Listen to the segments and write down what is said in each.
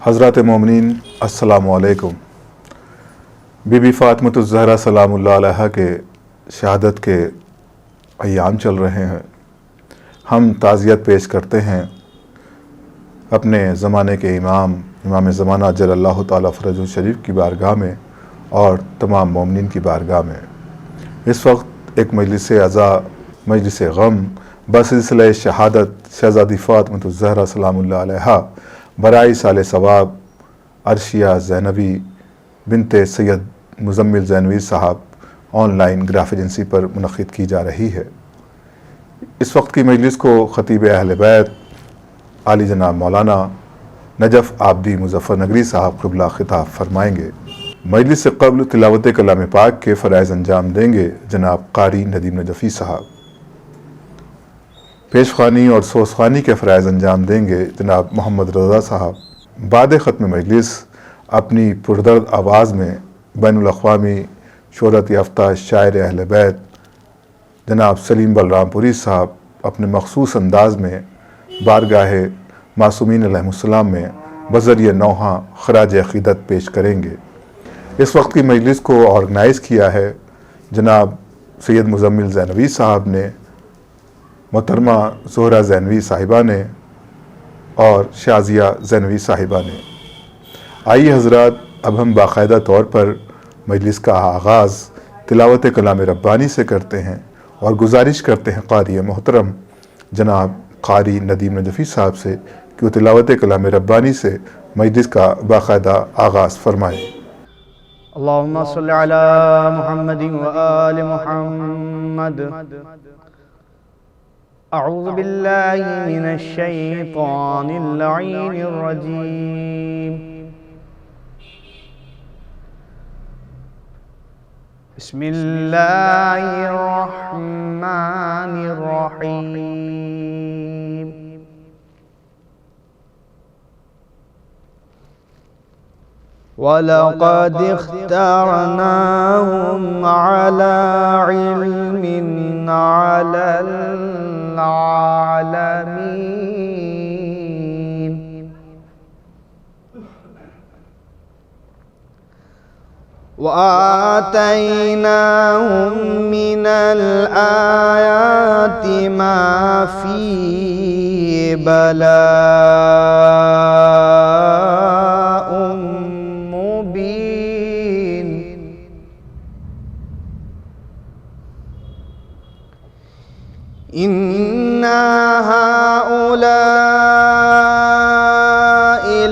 حضرات مومنین السلام علیکم۔ بی بی فاطمۃ الزہرا سلام اللہ علیہا کے شہادت کے ایام چل رہے ہیں۔ ہم تعزیت پیش کرتے ہیں اپنے زمانے کے امام زمانہ اجل اللہ تعالیٰ فرجہ شریف کی بارگاہ میں اور تمام مومنین کی بارگاہ میں۔ اس وقت ایک مجلس عزا، مجلس غم بسلسلہ شہادت شہزادی فاطمۃ الزہرا سلام اللہ علیہا برائے سال ثواب عرشیہ زینبی بنت سید مزمل زینوی صاحب آن لائن گراف ایجنسی پر منعقد کی جا رہی ہے۔ اس وقت کی مجلس کو خطیب اہل بیت عالی جناب مولانا نجف آبدی مظفر نگری صاحب قبلہ خطاب فرمائیں گے۔ مجلس سے قبل تلاوت کلام پاک کے فرائض انجام دیں گے جناب قاری ندیم نجفی صاحب۔ پیش خوانی اور سوز خوانی کے فرائض انجام دیں گے جناب محمد رضا صاحب۔ بعد ختم مجلس اپنی پردرد آواز میں بین الاقوامی شہرت یافتہ شاعر اہل بیت جناب سلیم بلرام پوری صاحب اپنے مخصوص انداز میں بارگاہ معصومین علیہم السلام میں بذریعہ نوحہ خراج عقیدت پیش کریں گے۔ اس وقت کی مجلس کو آرگنائز کیا ہے جناب سید مزمل زینوی صاحب نے، محترمہ زہرہ زینوی صاحبہ نے اور شازیہ زینوی صاحبہ نے۔ آئیے حضرات، اب ہم باقاعدہ طور پر مجلس کا آغاز تلاوت کلام ربانی سے کرتے ہیں اور گزارش کرتے ہیں قاری محترم جناب قاری ندیم نجفی صاحب سے کہ وہ تلاوت کلام ربانی سے مجلس کا باقاعدہ آغاز فرمائیں۔ اللہم صلی علی محمد و آل محمد۔ اعوذ باللہ من الشیطان اللعین الرجیم۔ بسم اللہ الرحمن الرحیم۔ وَلَقَدِ اخْتَرْنَاهُمْ عَلَى عِلْمٍ عَلَى الْعَالَمِينَ۔ وَآتَيْنَاهُمْ مِنَ الْآيَاتِ مَا فِيهِ بَلَاءٌ مُبِينٌ۔ إِنَّ هَؤُلَاءِ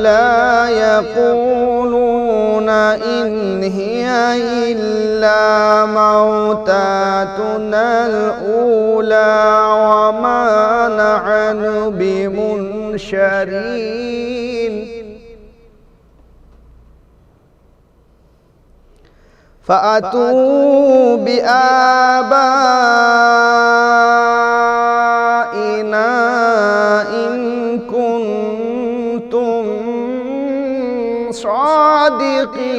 لَا يَقُولُونَ إِنْ هِيَ إِلَّا مَوْتَاتُنَا الْأُولَى وَمَا نَحْنُ بِمُنشَرِينَ۔ فَأْتُوا بِآبَائِنَا إِن كُنتُمْ صَادِقِينَ۔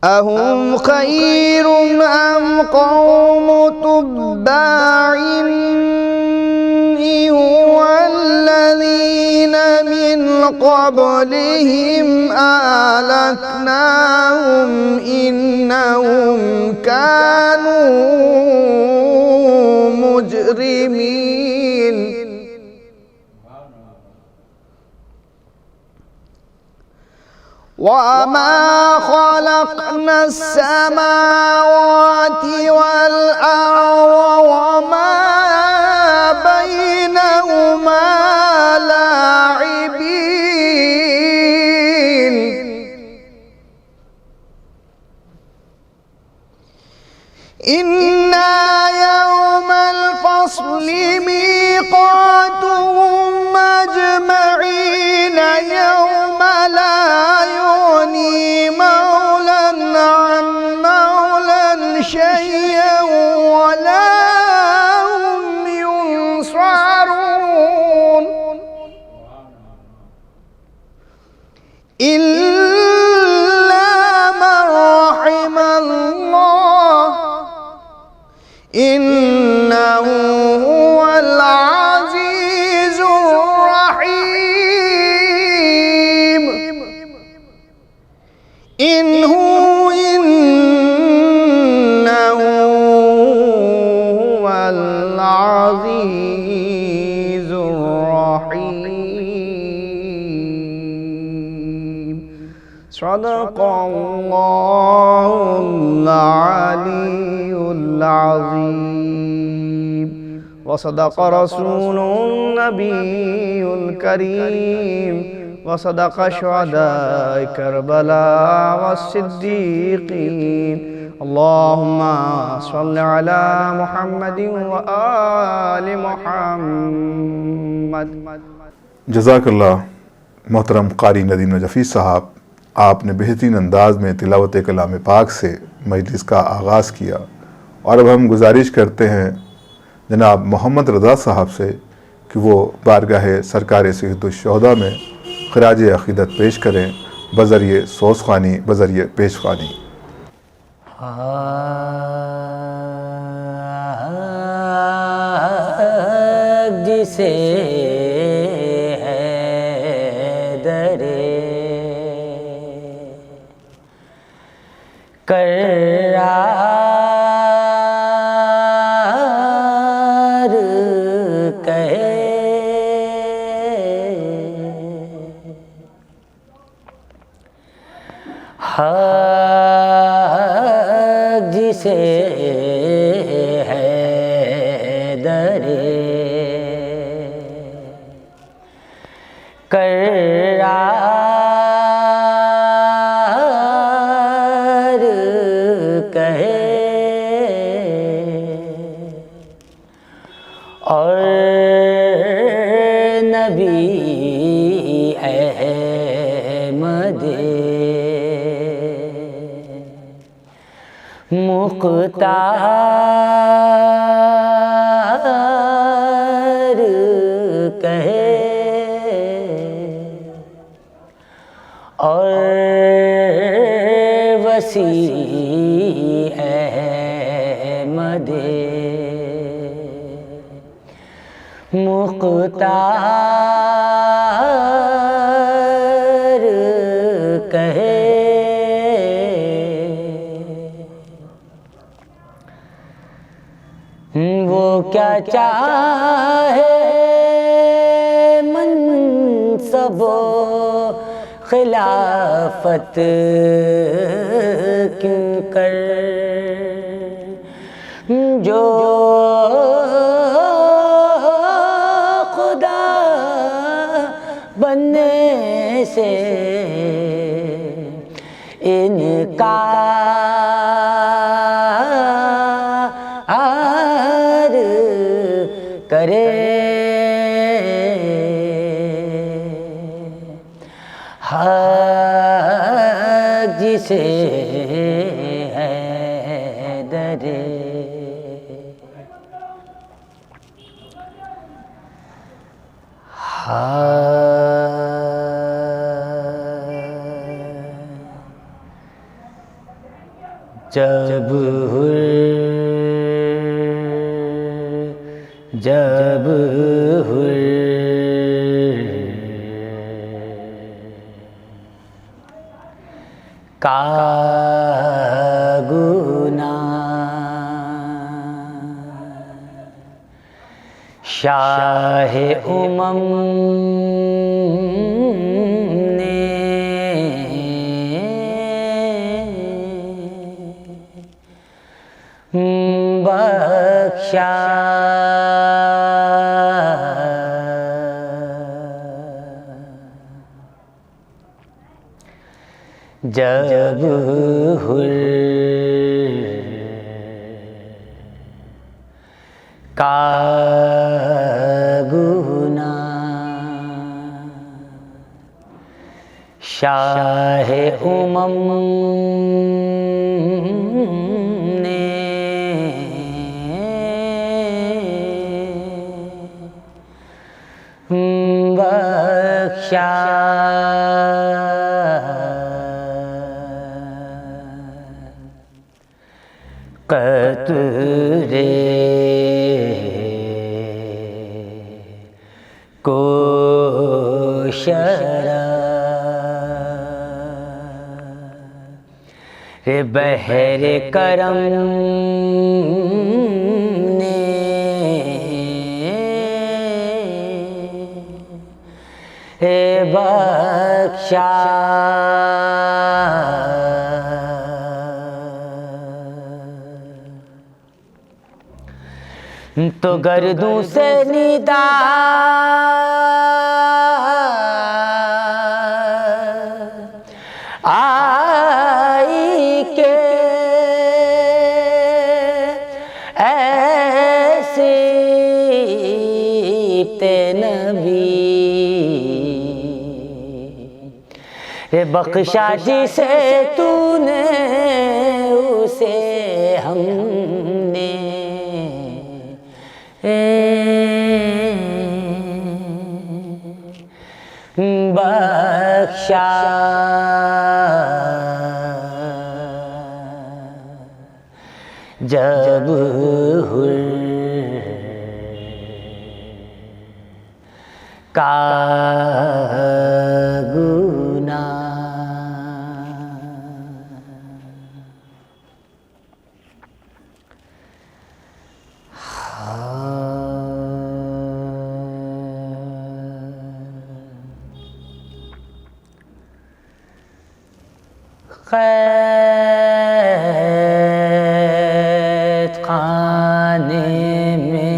أَهُمْ خَيْرٌ أَمْ قَوْمُ تُبَّعٍ هُوَ الَّذِينَ مِنْ قَبْلِهِمْ أَهْلَكْنَاهُمْ إِنَّهُمْ كَانُوا مُجْرِمِينَ۔ وَمَا خَلَقْنَا السَّمَاوَاتِ وَالْأَرْضَ وَمَا بَيْنَهُمَا لاعبين۔ إِنَّ يَوْمَ الْفَصْلِ مِيقَاتُهُمْ أَجْمَعِينَ يَوْمَ لا يُغْنِي مَوْلًى عَن مَوْلًى شَيْئًا وَلَا هُمْ يُنصَرُونَ إِلَّا مَنْ رَحِمَ اللَّهُ إِنَّهُ وصدق رسول النبي الكريم وصدق شهداء كربلاء والصديقين اللهم صل على محمد وآل محمد. جزاک اللہ محترم قاری ندیم نجفی صاحب، آپ نے بہترین انداز میں تلاوت کلام پاک سے مجلس کا آغاز کیا، اور اب ہم گزارش کرتے ہیں جناب محمد رضا صاحب سے کہ وہ بارگاہ سرکار سید الشہداء میں خراج عقیدت پیش کریں بذریعہ سوز خوانی، بذریعہ پیش خوانی. جسے کرار کہے حق جسے حیدر کرار کہے اور نبی احمد مختار کہے اور وسیع احمد مختار کہے. وہ کیا چاہے منصب و خلافت کیوں کر، جو خدا بننے سے انکار کرے حق جسے حیدر جب کا گناہ شاہ امم نے بخشا، جب کا گناہ شاہ امم نے بخشا، قطرے کو شراب بحر کرم نے بخشا، تو گردوں سے ندا آئی کہ ایسی نبی بخشا جسے تو نے اسے ہم نے بخشا جب حر کا قید خانے میں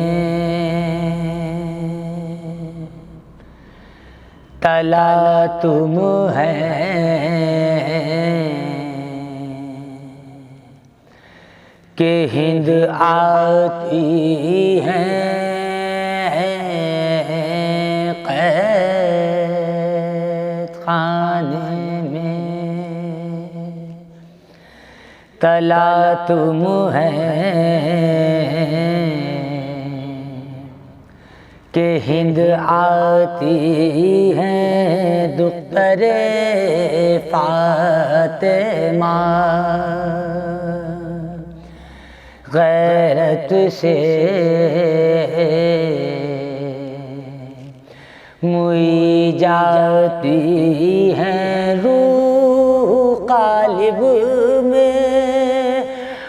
تلا تم ہے کہ ہند آتی ہے قید خانے تلا تم ہے کہ ہند آتی ہے دختر فاطمہ غیرت سے موئی جاتی ہے روح قالب میں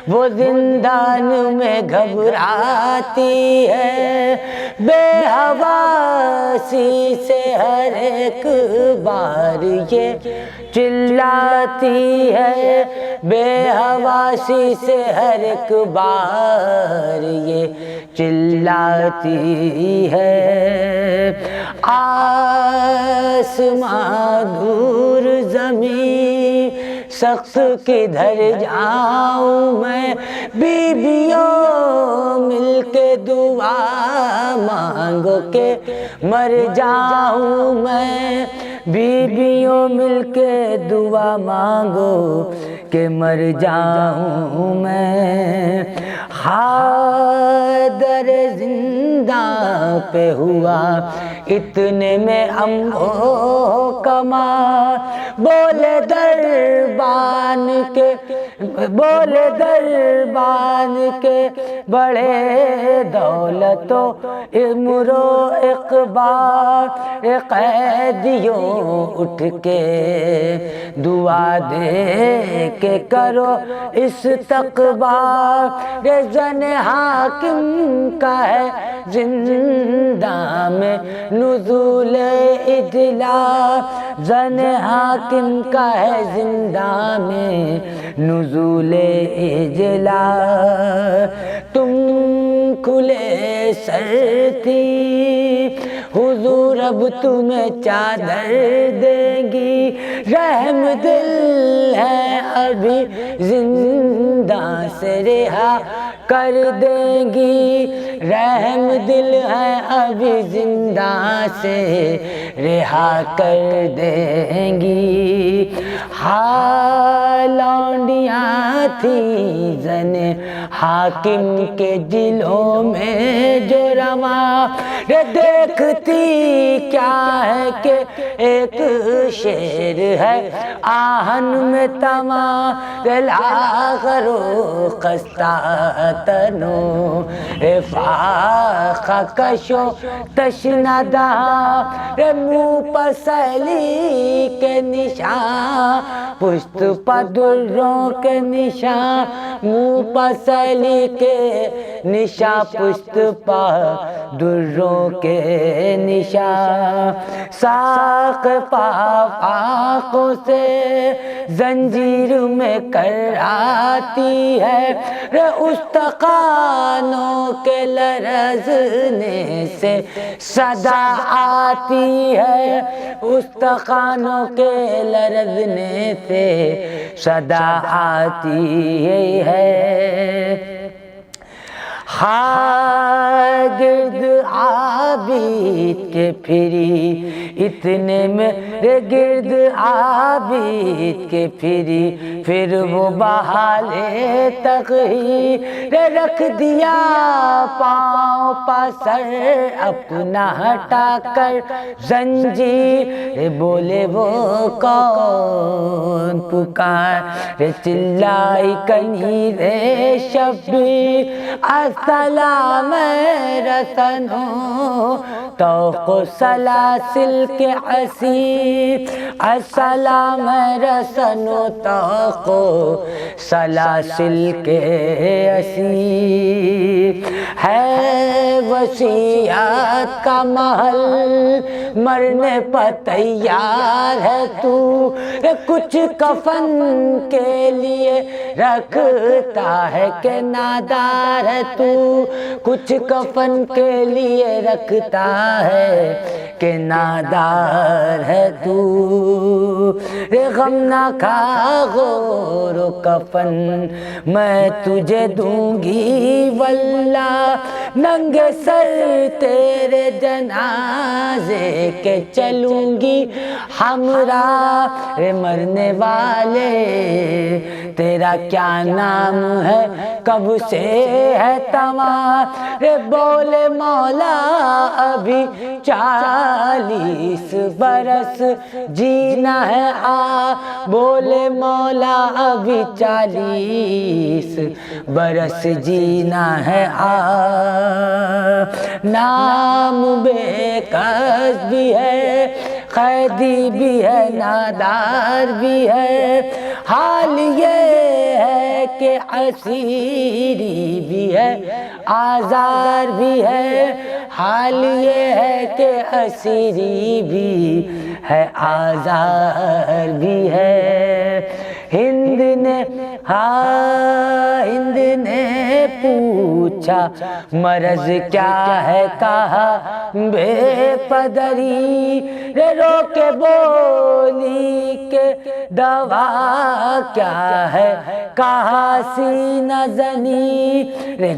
وہ زندان میں گھبراتی ہے بے حواسی سے ہر ایک بار یہ چلاتی ہے بے حواسی سے ہر ایک بار یہ چلاتی ہے آسمان دور زمین سخت کدھر جاؤں میں بیویوں مل کے دعا مانگو کہ مر جاؤں میں بیویوں مل کے دعا مانگو کہ مر جاؤں میں حیدر زندہ پہ ہوا اتنے میں امو کمال بولے دربان کے بڑے دولتوں امرو اقبال قیدیوں اٹھ کے دعا دے کے کرو استقبال زن حاکم کا ہے زندہ میں نزول اجلال زن حاکم کا ہے زندہ میں نزول اجلال تم کھلے سر تھی حضور اب تمہیں چادر دیں گی رحم دل ہے ابھی زندہ سے رہا کر دیں گی رحم دل ہے ابھی زندہ سے رہا کر دیں گی لونڈیاں تھیں زن حاکم کے دلوں میں جو رواں دیکھتی کیا ہے کہ ایک شیر ہے آہن میں تمام لاغرو خستہ تنو فاقہ کشو تشندہ منہ پسلی کے نشان پشت پا دروں کے نشان، منہ پسلی کے نشان، پشت پا دروں کے نشان، ساق پا آنکھوں سے زنجیر میں کر آتی ہے، استخوانوں کے لرزنے سے صدا آتی ہے، استخوانوں کے لرزنے سے صدا آتی ہے۔ گرد عابد کے پھری اتنے میں گرد عابد کے پھری، پھر وہ بحالے تغییر رکھ دیا پاؤں پسر اپنا ہٹا کر زنجیر، بولے وہ کون پکار، چلائی کنیر شبیر، السلام رسنوں توق و سلاسل کے اسیر، السلام رسنوں توق و سلاسل کے اسیر، ہے وصیت کا محل مرنے پر تیار ہے تو، کچھ کفن کے لیے رکھتا ہے کہ نادار ہے تو، کچھ کفن کے لیے رکھتا ہے کہ نادار ہے تو، غم نہ کھا غور و کفن میں تجھے دوں گی واللہ، ننگے سر تیرے جنازے کے چلوں گی ہمراہ، مرنے والے تیرا کیا نام ہے، کب سے ہے تمہار، بولے مولا ابھی 40 برس جینا ہے آ، بولے مولا ابھی 40 برس جینا ہے آ، نام بے کس بھی ہے، قیدی بھی ہے، نادار بھی ہے، حال یہ ہے کہ اسیری بھی ہے، آزار بھی ہے، حال یہ ہے کہ اسیری بھی ہے، آزار بھی ہے۔ ہند نے پوچھا مرض کیا ہے، کہا بے پدری، رو کے بولی کہ دوا کیا ہے، کہا سینہ زنی،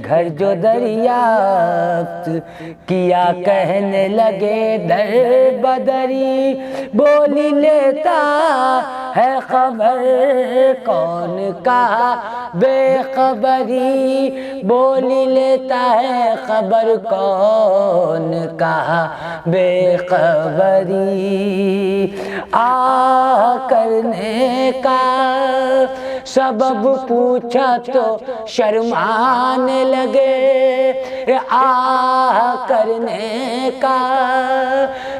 گھر جو دریافت کیا کہنے لگے در بدری، بولی لیتا ہے خبر کون کا بے خبری، بولی لیتا ہے خبر کون کا بے خبری، کرنے کا سبب پوچھا تو شرمانے لگے، کرنے کا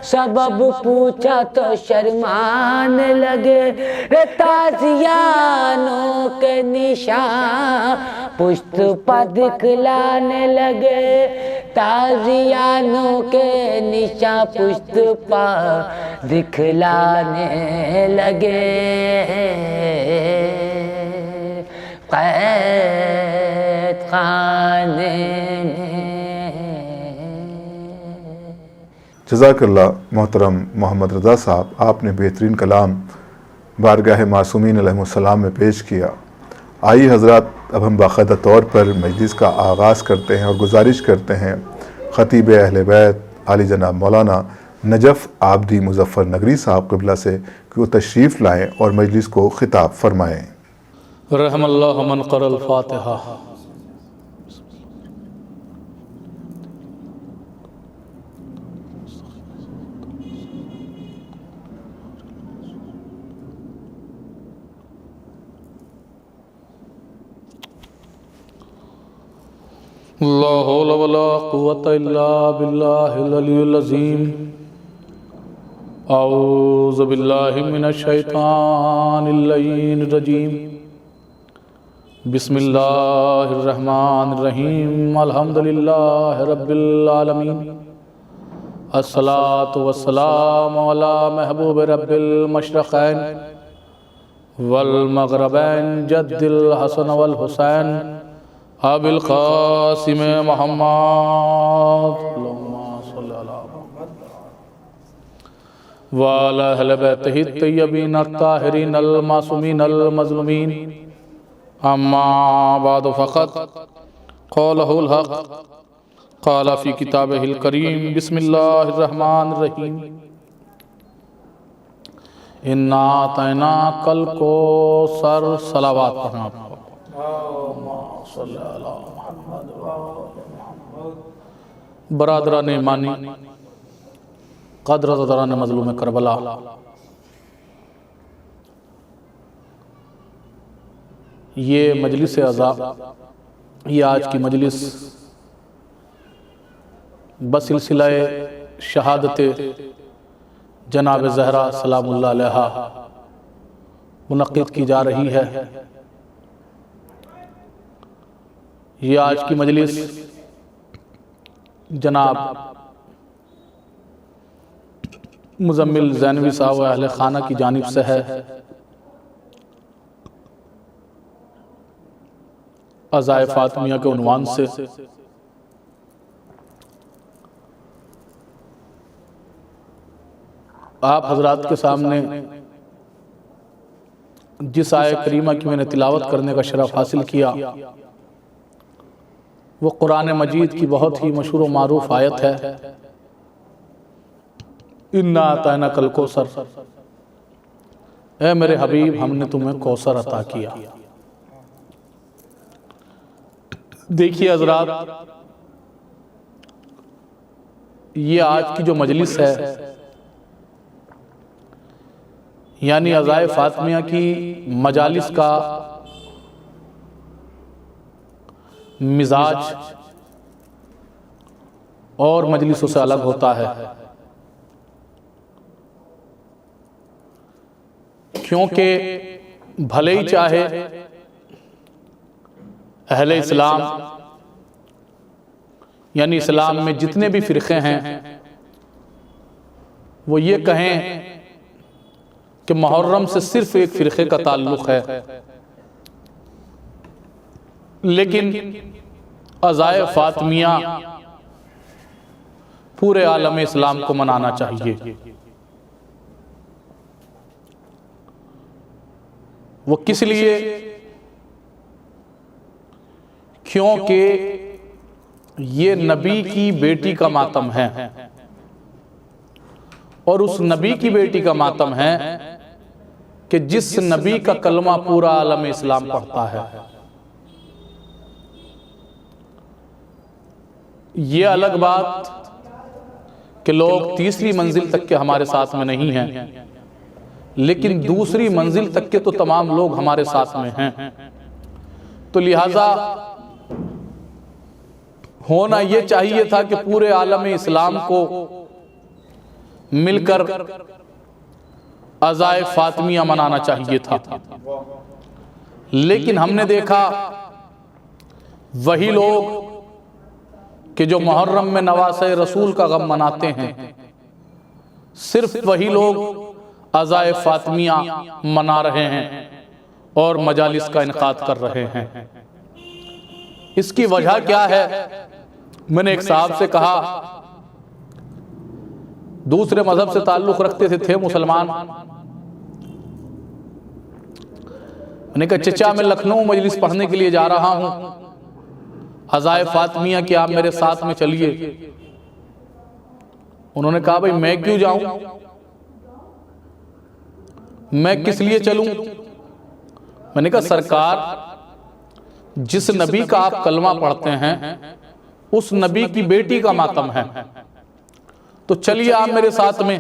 سبب پوچھا تو شرمانے لگے، تازیانوں کے نشان پشت پر دکھلانے لگے، تازیانوں کے نشان پشت پر دکھلانے لگے، قید خانے میں۔ جزاک اللہ محترم محمد رضا صاحب، آپ نے بہترین کلام بارگاہ معصومین علیہ السلام میں پیش کیا۔ آئیے حضرات، اب ہم باقاعدہ طور پر مجلس کا آغاز کرتے ہیں اور گزارش کرتے ہیں خطیب اہل بیت عالی جناب مولانا نجف عابدی مظفر نگری صاحب قبلہ سے کہ وہ تشریف لائیں اور مجلس کو خطاب فرمائیں۔ رحم اللہ من قرأ الفاتحہ۔ لا حول ولا قوة الا باللہ العلی العظیم۔ اعوذ باللہ من الشیطان اللعین الرجیم بسم اللہ الرحمن الرحیم الحمدللہ رب العالمین الصلاة والسلام علی محبوب رب المشرقین والمغربین جد الحسن والحسین ابی القاسم محمد اللہم صلی اللہ وعلى أهل بيته الطيبين الطاهرين المعصومين المظلومين أما بعد فقد قاله الحق قال في كتابه الكريم بسم الله الرحمن الرحيم إنا أعطيناك الكوثر صلوات پڑھنا اللهم صل على محمد برادران ایمانی قدر رضران مظلوم کربلا، یہ مجلس عزا، یہ آج کی مجلس بسلسلہ شہادت جناب زہرا سلام اللہ علیہا منعقد کی جا رہی ہے۔ یہ آج کی مجلس جناب مزمل زینوی صاحب و اہل خانہ کی جانب سے ہے۔ عزائے فاطمیہ کے عنوان سے آپ حضرات کے سامنے جس آیہ کریمہ کی میں نے تلاوت کرنے کا شرف حاصل کیا وہ قرآن مجید کی بہت ہی مشہور و معروف آیت ہے، اِنَّا أَعْطَيْنَاكَ الْكَوْثَرَ، اے میرے حبیب ہم نے تمہیں کوثر عطا کیا۔ دیکھیے حضرات، یہ آج کی جو مجلس ہے یعنی عزائے فاطمیہ کی مجالس کا مزاج اور مجلسوں سے الگ ہوتا ہے، کیونکہ بھلے ہی چاہے اہل اسلام یعنی اسلام میں جتنے بھی فرقے ہیں وہ یہ کہیں کہ محرم سے صرف ایک فرقے کا تعلق ہے، لیکن عزائے فاطمیہ پورے عالم اسلام کو منانا چاہیے۔ وہ کس لیے؟ کیونکہ یہ نبی کی بیٹی کا ماتم ہے، اور اس نبی کی بیٹی کا ماتم ہے کہ جس نبی کا کلمہ پورا عالم اسلام پڑھتا ہے۔ یہ الگ بات کہ لوگ تیسری منزل تک کے ہمارے ساتھ میں نہیں ہیں، لیکن دوسری منزل تک کے تو تمام لوگ ہمارے ساتھ میں ہیں، تو لہٰذا ہونا یہ چاہیے تھا کہ پورے عالم اسلام کو مل کر عزائے فاطمیہ منانا چاہیے تھا، لیکن ہم نے دیکھا وہی لوگ کہ جو محرم میں نواسہ رسول کا غم مناتے ہیں، صرف وہی لوگ عزائے فاطمیہ منا رہے ہیں اور مجالس کا انعقاد کر رہے ہیں۔ اس کی وجہ کیا ہے؟ میں نے ایک صاحب سے کہا، دوسرے مذہب سے تعلق رکھتے تھے مسلمان، میں نے کہا چچا میں لکھنؤ مجلس پڑھنے کے لیے جا رہا ہوں، عزائے فاطمیہ کی آپ میرے ساتھ میں چلیے۔ انہوں نے کہا بھئی میں کیوں جاؤں، میں کس لیے چلوں؟ میں نے کہا سرکار جس نبی کا آپ کلمہ پڑھتے ہیں اس نبی کی بیٹی کا ماتم ہے، تو چلیے آپ میرے ساتھ میں۔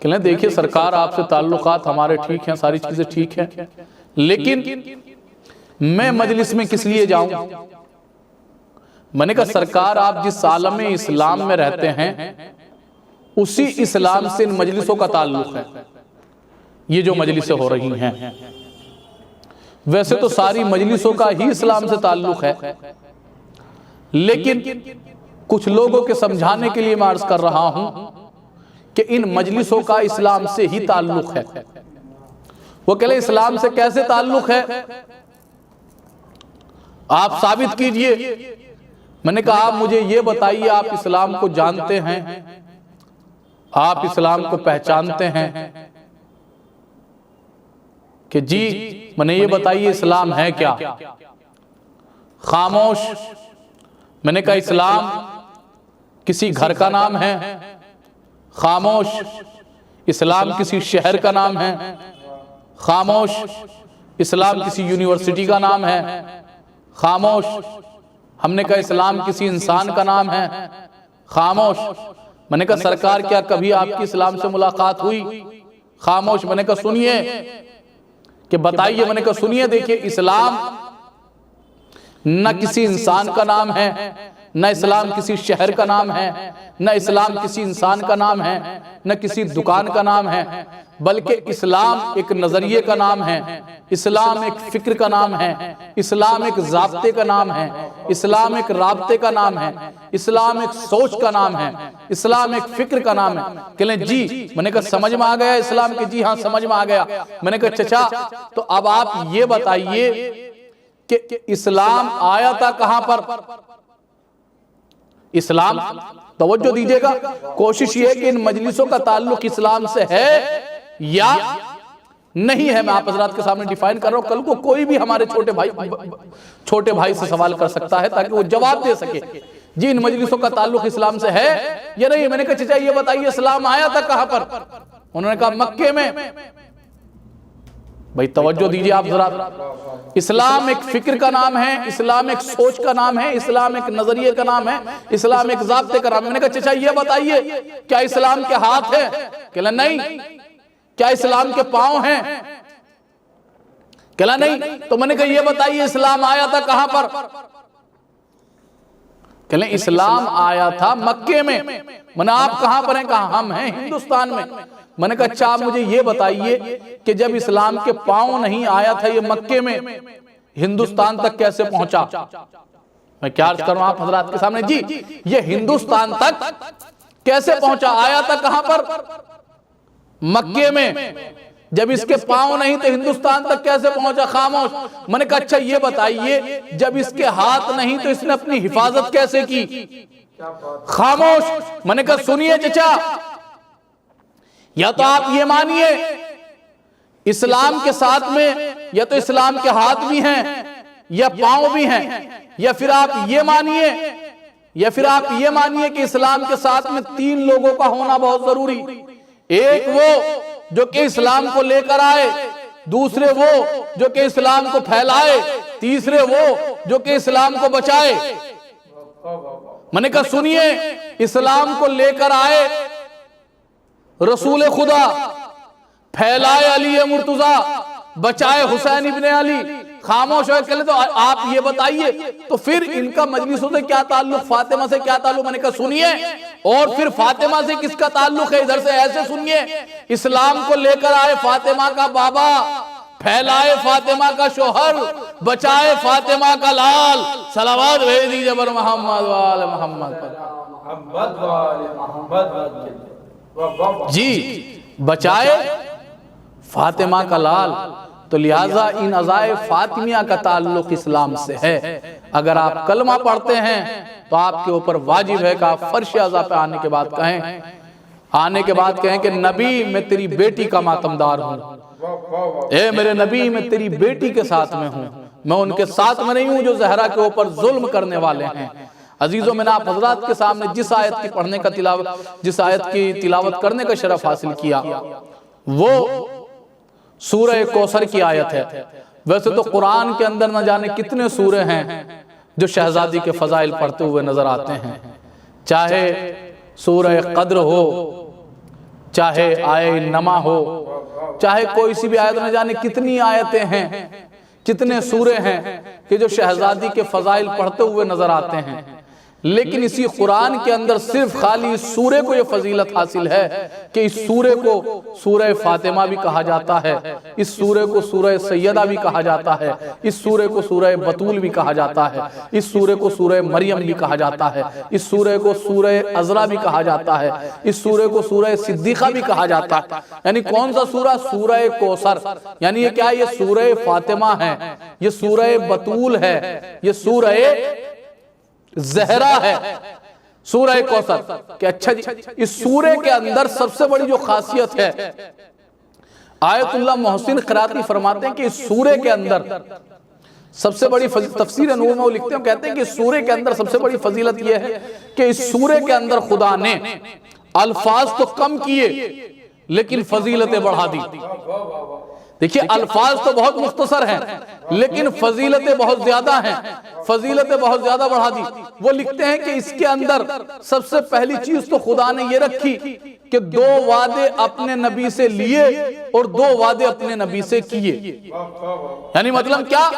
کہ لیں دیکھیں سرکار آپ سے تعلقات ہمارے ٹھیک ہیں، ساری چیزیں ٹھیک ہیں، لیکن میں مجلس میں کس لیے جاؤں؟ میں نے کہا سرکار آپ جس عالم اسلام میں رہتے ہیں اسی اسلام سے ان مجلسوں کا تعلق ہے، یہ جو مجلسیں ہو رہی ہیں۔ ویسے تو ساری مجلسوں کا ہی اسلام سے تعلق ہے، لیکن کچھ لوگوں کے سمجھانے کے لیے میں عرض کر رہا ہوں کہ ان مجلسوں کا اسلام سے ہی تعلق ہے۔ وہ کہہ لیں اسلام سے کیسے تعلق ہے، آپ ثابت کیجئے۔ میں نے کہا آپ مجھے یہ بتائیے، آپ اسلام کو جانتے ہیں، آپ اسلام کو پہچانتے ہیں کہ جی میں نے یہ بتائیے اسلام ہے کیا؟ خاموش۔ میں نے کہا اسلام کسی گھر کا نام ہے، خاموش۔ اسلام کسی شہر کا نام ہے، خاموش۔ اسلام کسی یونیورسٹی کا نام ہے، خاموش۔ ہم نے کہا اسلام کسی انسان کا نام ہے، خاموش۔ میں نے کہا سرکار کیا کبھی آپ کی اسلام سے ملاقات ہوئی؟ خاموش۔ میں نے کہا سنیے کہ بتائیے۔ میں نے کہا سنیے، دیکھیے اسلام نہ کسی انسان کا نام ہے، نہ اسلام کسی شہر کا نام ہے، نہ اسلام کسی انسان کا نام ہے، نہ کسی دکان کا نام ہے، بلکہ اسلام ایک نظریے کا نام ہے، اسلام ایک فکر کا نام ہے، اسلام ایک ضابطے کا نام ہے، اسلام ایک رابطے کا نام ہے، اسلام ایک سوچ کا نام ہے، اسلام ایک فکر کا نام ہے۔ کہ لیں جی میں نے کہا سمجھ میں آ گیا اسلام کے؟ جی ہاں سمجھ میں آ گیا۔ میں نے کہا چچا تو اب آپ یہ بتائیے کہ اسلام آیا تھا کہاں پر؟ اسلام، توجہ دیجئے گا، کوشش یہ ہے کہ ان مجلسوں کا تعلق اسلام سے ہے یا نہیں ہے۔ میں آپ حضرات کے سامنے ڈیفائن کر رہا ہوں، کل کو کوئی بھی ہمارے چھوٹے بھائی سے سوال کر سکتا ہے تاکہ وہ جواب دے سکے جی ان مجلسوں کا تعلق اسلام سے ہے یا نہیں۔ میں نے کہا چچا یہ بتائیے اسلام آیا تھا کہاں پر؟ انہوں نے کہا مکے میں۔ بھائی توجہ دیجئے آپ ذرا، اسلام ایک فکر کا نام ہے، اسلام ایک سوچ کا نام ہے، اسلام ایک نظریے کا نام ہے، اسلام ایک ضابطے کا نام ہے۔ میں نے کہا چچا یہ بتائیے کیا اسلام کے ہاتھ ہیں؟ کہلا نہیں۔ کیا اسلام کے پاؤں ہیں؟ کہلا نہیں۔ تو میں نے کہا یہ بتائیے اسلام آیا تھا کہاں پر؟ کہلیں اسلام آیا تھا مکے میں۔ میں نے آپ کہاں پر ہیں؟ کہا ہم ہیں ہندوستان میں۔ میں نے کہا اچھا آپ مجھے یہ بتائیے کہ جب اسلام کے پاؤں نہیں آیا تھا یہ مکے میں، ہندوستان تک کیسے پہنچا؟ میں کیا عرض کروں آپ حضرات کے سامنے؟ جی یہ ہندوستان تک کیسے پہنچا؟ آیا تھا کہاں پر؟ مکے میں۔ جب اس کے پاؤں نہیں تو ہندوستان تک کیسے پہنچا؟ خاموش۔ میں نے کہا اچھا یہ بتائیے جب اس کے ہاتھ نہیں تو اس نے اپنی حفاظت کیسے کی؟ خاموش۔ میں نے کہا سنیے چچا، یا تو آپ یہ مانیے اسلام کے ساتھ میں یا تو اسلام کے ہاتھ بھی ہیں یا پاؤں بھی ہیں، یا پھر آپ یہ مانیے کہ اسلام کے ساتھ میں تین لوگوں کا ہونا بہت ضروری۔ ایک وہ جو کہ اسلام کو لے کر آئے، دوسرے وہ جو کہ اسلام کو پھیلائے، تیسرے وہ جو کہ اسلام کو بچائے۔ میں نے کہا سنیے، اسلام کو لے کر آئے رسول خدا، پھیلائے علی مرتضیٰ، بچائے حسین ابن علی۔ خاموش ہوئے کہلے تو آپ یہ بتائیے تو پھر ان کا مجلسوں سے کیا تعلق، فاطمہ سے کیا تعلق؟ میں نے کہا سنیے، اور پھر فاطمہ سے کس کا تعلق ہے؟ ادھر سے ایسے سنیے، اسلام کو لے کر آئے فاطمہ کا بابا، پھیلائے فاطمہ کا شوہر، بچائے فاطمہ کا لال۔ صلوات بھیج دیجئے بر محمد وآل محمد جی، بچائے فاطمہ کا لال۔ تو لہٰذا ان عزائے فاطمیہ کا تعلق اسلام سے ہے۔ اگر آپ کلمہ پڑھتے ہیں تو آپ کے اوپر واجب ہے کہ آپ فرش عزا پہ آنے کے بعد کہیں کہ نبی میں تیری بیٹی کا ماتمدار ہوں، اے میرے نبی میں تیری بیٹی کے ساتھ میں ہوں، میں ان کے ساتھ میں نہیں ہوں جو زہرا کے اوپر ظلم کرنے والے ہیں۔ عزیزوں میں نے آپ حضرات کے سامنے جس آیت کی تلاوت کرنے کا شرف حاصل کیا وہ سورہ کوثر کی آیت ہے۔ ویسے تو قرآن کے اندر نہ جانے کتنے سورے ہیں جو شہزادی کے فضائل پڑھتے ہوئے نظر آتے ہیں، چاہے سورہ قدر ہو، چاہے آیہ نما ہو، چاہے کوئی سی بھی آیت، نہ جانے کتنی آیتیں ہیں، کتنے سورے ہیں کہ جو شہزادی کے فضائل پڑھتے ہوئے نظر آتے ہیں۔ لیکن اسی قرآن کے اندر صرف خالی اس سورے کو یہ فضیلت حاصل ہے کہ اس سورے کو سورہ فاطمہ بھی کہا جاتا ہے، اس سورے کو سورہ سیدہ بھی کہا جاتا ہے، اس سورے کو سورہ بطول بھی کہا جاتا ہے، اس سورے کو سورہ مریم بھی کہا جاتا ہے، اس سورے کو سورہ عذرا بھی کہا جاتا ہے، اس سورے کو سورہ صدیقہ بھی کہا جاتا ہے۔ یعنی کون سا سورہ؟ سورہ کوثر۔ یعنی یہ کیا ہے؟ یہ سورہ فاطمہ ہے، یہ سورہ بطول ہے، یہ سورہ زہرا ہے، سورہ کوثر۔ کہ اچھا جی، اس سورے کے اندر سب سے بڑی جو خاصیت ہے، آیت اللہ محسن قراتی فرماتے ہیں کہ اس سورے کے اندر سب سے بڑی تفسیر نور میں وہ لکھتے ہیں، کہتے ہیں کہ اس سورے کے اندر سب سے بڑی فضیلت یہ ہے کہ اس سورے کے اندر خدا نے الفاظ تو کم کیے لیکن فضیلتیں بڑھا دی۔ دیکھیے الفاظ تو بہت مختصر ہیں لیکن فضیلتیں بہت زیادہ ہیں، فضیلتیں بہت زیادہ بڑھا دی۔ وہ لکھتے ہیں کہ اس کے اندر سب سے پہلی چیز تو خدا نے یہ رکھی کہ 2 وعدے اپنے نبی سے لیے اور 2 وعدے اپنے نبی سے کیے۔ یعنی مطلب کیا؟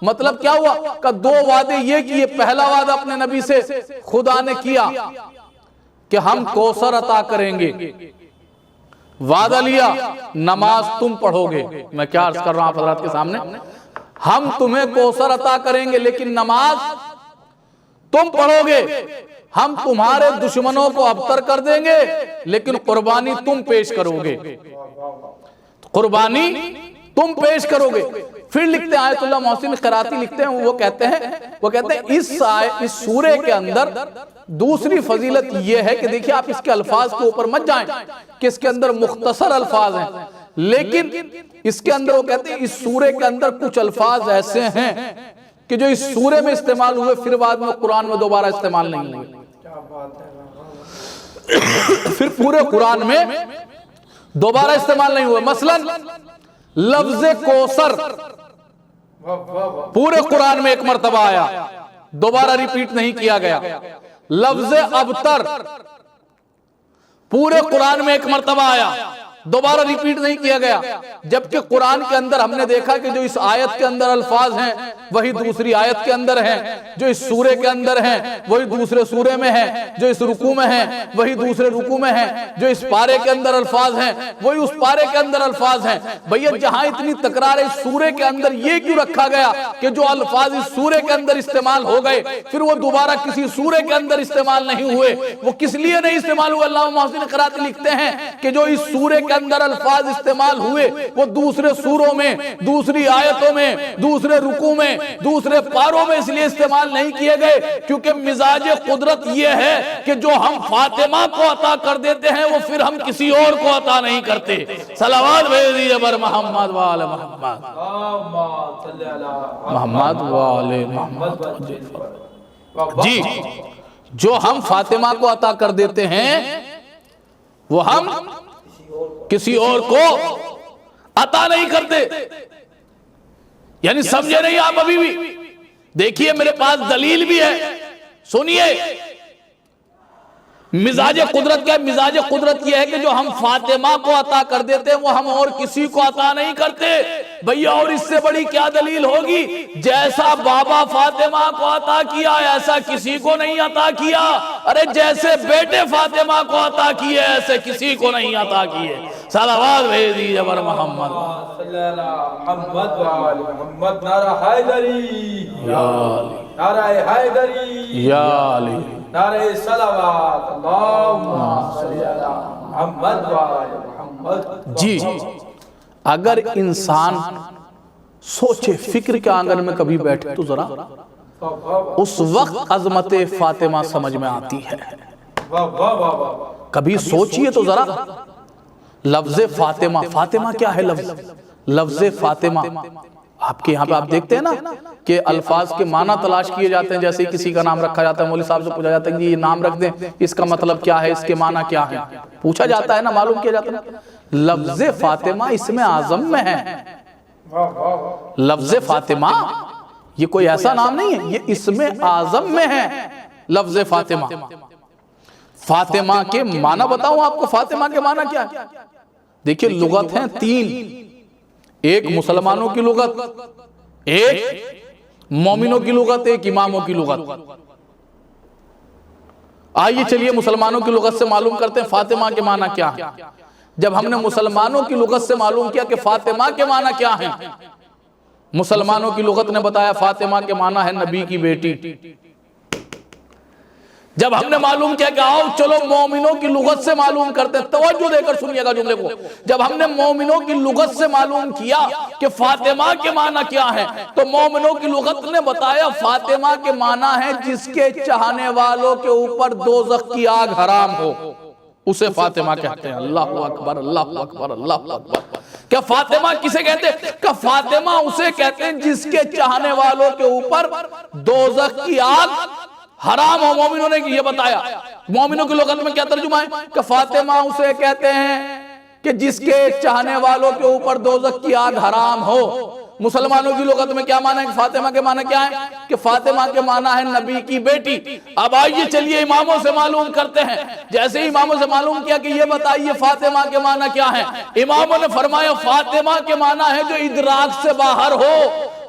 مطلب کیا ہوا کہ 2 وعدے یہ کیے۔ پہلا وعدہ اپنے نبی سے خدا نے کیا کہ ہم کوثر عطا کریں گے، وعدہ لیا نماز تم پڑھو گے۔ میں کیا عرض کر رہا ہوں آپ حضرات کے سامنے، ہم تمہیں کوثر عطا کریں گے لیکن نماز تم پڑھو گے، ہم تمہارے دشمنوں کو ابتر کر دیں گے لیکن قربانی تم پیش کرو گے، قربانی تم پیش کرو گے۔ پھر لکھتے ہیں آیت اللہ محسن قراتی لکھتے ہیں، وہ کہتے ہیں اس سورے کے اندر دوسری فضیلت یہ ہے کہ دیکھیں آپ اس کے الفاظ کے اوپر مت جائیں کہ اس کے اندر مختصر الفاظ ہیں، لیکن اس کے اندر وہ کہتے ہیں اس سورے کے اندر کچھ الفاظ ایسے ہیں کہ جو اس سورے میں استعمال ہوئے پھر بعد میں قرآن میں دوبارہ استعمال نہیں ہوئے، پھر پورے قرآن میں دوبارہ استعمال نہیں ہوئے۔ مثلا لفظ کوثر پورے قرآن میں 1 مرتبہ آیا، دوبارہ ریپیٹ نہیں کیا گیا۔ لفظ ابتر پورے قرآن میں 1 مرتبہ آیا، دوبارہ ریپیٹ نہیں کیا گیا۔ جبکہ قرآن کے اندر ہم نے دیکھا کہ جو اس آیت کے اندر الفاظ ہیں وہی دوسری آیت کے اندر ہیں، جو اس سورے کے اندر ہیں وہی دوسرے سورے میں ہیں، جو اس رکوع میں ہیں وہی دوسرے رکوع میں ہیں، جو اس پارے کے اندر الفاظ ہیں وہی اس پارے کے اندر الفاظ ہیں۔ بھئیہ جہاں اتنی تکرار ہے اس سورے کے اندر یہ کیوں رکھا گیا کہ جو الفاظ اس سورے کے اندر استعمال ہو گئے پھر وہ دوبارہ کسی سورے کے اندر استعمال نہیں ہوئے؟ وہ کس لیے نہیں استعمال ہوئے؟ اللہ محسن قراتی لکھتے ہیں کہ جو اس سورے کے اندر الفاظ استعمال ہوئے وہ دوسرے سوروں میں، دوسری آیتوں میں، دوسرے رکوع میں، دوسرے پاروں میں اس لیے استعمال نہیں کیے گئے کیونکہ مزاج قدرت یہ ہے کہ جو ہم فاطمہ کو عطا کر دیتے ہیں وہ پھر ہم کسی اور کو عطا نہیں کرتے۔ صلوات بھیج دیجئے بر محمد وآل محمد، محمد وآل محمد۔ جی جو ہم فاطمہ کو عطا کر دیتے ہیں وہ ہم کسی اور کو عطا نہیں کرتے۔ یعنی سمجھے نہیں آپ ابھی بھی؟ دیکھیے میرے پاس دلیل بھی ہے، سنیے۔ مزاج قدرت کیا ہے؟ مزاج قدرت یہ ہے کہ جو ہم فاطمہ کو عطا کر دیتے ہیں وہ ہم اور کسی کو عطا نہیں کرتے۔ بھئیہ اور اس سے بڑی کیا دلیل ہوگی؟ جیسا بابا فاطمہ کو عطا کیا ایسا کسی کو نہیں عطا کیا۔ ارے جیسے بیٹے فاطمہ کو عطا کیے ایسے کسی کو نہیں عطا کیے۔ صلوات بھیج دیجئے بر محمد محمد وآل محمد۔ نعرہ حیدری، نعرہ حیدری، یا علی، نعرہ صلوات، اللہم صلی علی محمد وآل محمد۔ جی اگر انسان سوچے فکر کے آنگن میں کبھی بیٹھے تو ذرا اس وقت عظمت فاطمہ سمجھ میں آتی ہے۔ کبھی سوچئے تو ذرا لفظ فاطمہ، فاطمہ کیا ہے؟ لفظ فاطمہ آپ کے یہاں پہ آپ دیکھتے ہیں نا کہ الفاظ کے معنی تلاش کیے جاتے ہیں، جیسے کسی کا نام رکھا جاتا ہے، مولوی صاحب سے پوچھا جاتا ہے کہ یہ نام رکھ دیں، اس کا مطلب کیا ہے، اس کے معنی کیا ہے، پوچھا جاتا ہے نا، معلوم کیا جاتا ہے۔ لفظ فاطمہ اسم اعظم میں ہے۔ لفظ فاطمہ یہ کوئی ایسا نام نہیں ہے، یہ اسم اعظم میں ہے لفظ فاطمہ۔ فاطمہ کے معنی بتاؤں آپ کو، فاطمہ کے معنی کیا ہے؟ دیکھیں لغت ہیں 3، ایک مسلمانوں کی لغت، ایک مومنوں کی لغت، ایک اماموں کی لغت۔ آئیے چلیے مسلمانوں کی لغت سے معلوم کرتے ہیں فاطمہ کے معنی کیا ہے۔ جب ہم نے مسلمانوں کی لغت سے معلوم کیا کہ فاطمہ کے معنی کیا ہیں، مسلمانوں کی لغت نے بتایا فاطمہ کے معنی ہے نبی کی بیٹی۔ جب ہم نے معلوم کیا کہ آؤ چلو مومنوں کی لغت سے معلوم کرتے ہیں، توجہ دے کر سنیے گا جملے کو، جب ہم نے مومنوں کی لغت سے معلوم کیا کہ فاطمہ کے معنی کیا ہے، تو مومنوں کی لغت نے بتایا فاطمہ کے معنی ہے جس کے چاہنے والوں کے اوپر دوزخ کی آگ حرام ہو، اسے فاطمہ کہتے ہیں۔ اللہ اکبر اللہ اکبر اللہ اکبر۔ کیا فاطمہ کسے کہتے ہیں؟ کہ فاطمہ اسے کہتے ہیں جس کے چاہنے والوں کے اوپر دوزخ کی آگ حرام ہو۔ مومنوں نے یہ بتایا، مومنوں کی لغت میں کیا ترجمہ ہے کہ فاطمہ اسے کہتے ہیں کہ جس کے چاہنے والوں کے اوپر دوزخ کی آگ حرام ہو۔ مسلمانوں کی لغت میں کیا معنی ہے؟ فاطمہ کے معنی کیا ہے؟ کہ فاطمہ کے معنی ہے نبی کی بیٹی۔ اب آئیے چلیے اماموں سے معلوم کرتے ہیں۔ جیسے اماموں سے معلوم کیا کہ یہ بتائیے فاطمہ کے معنی کیا ہے، اماموں نے فرمایا فاطمہ کے معنی ہے جو ادراک سے باہر ہو،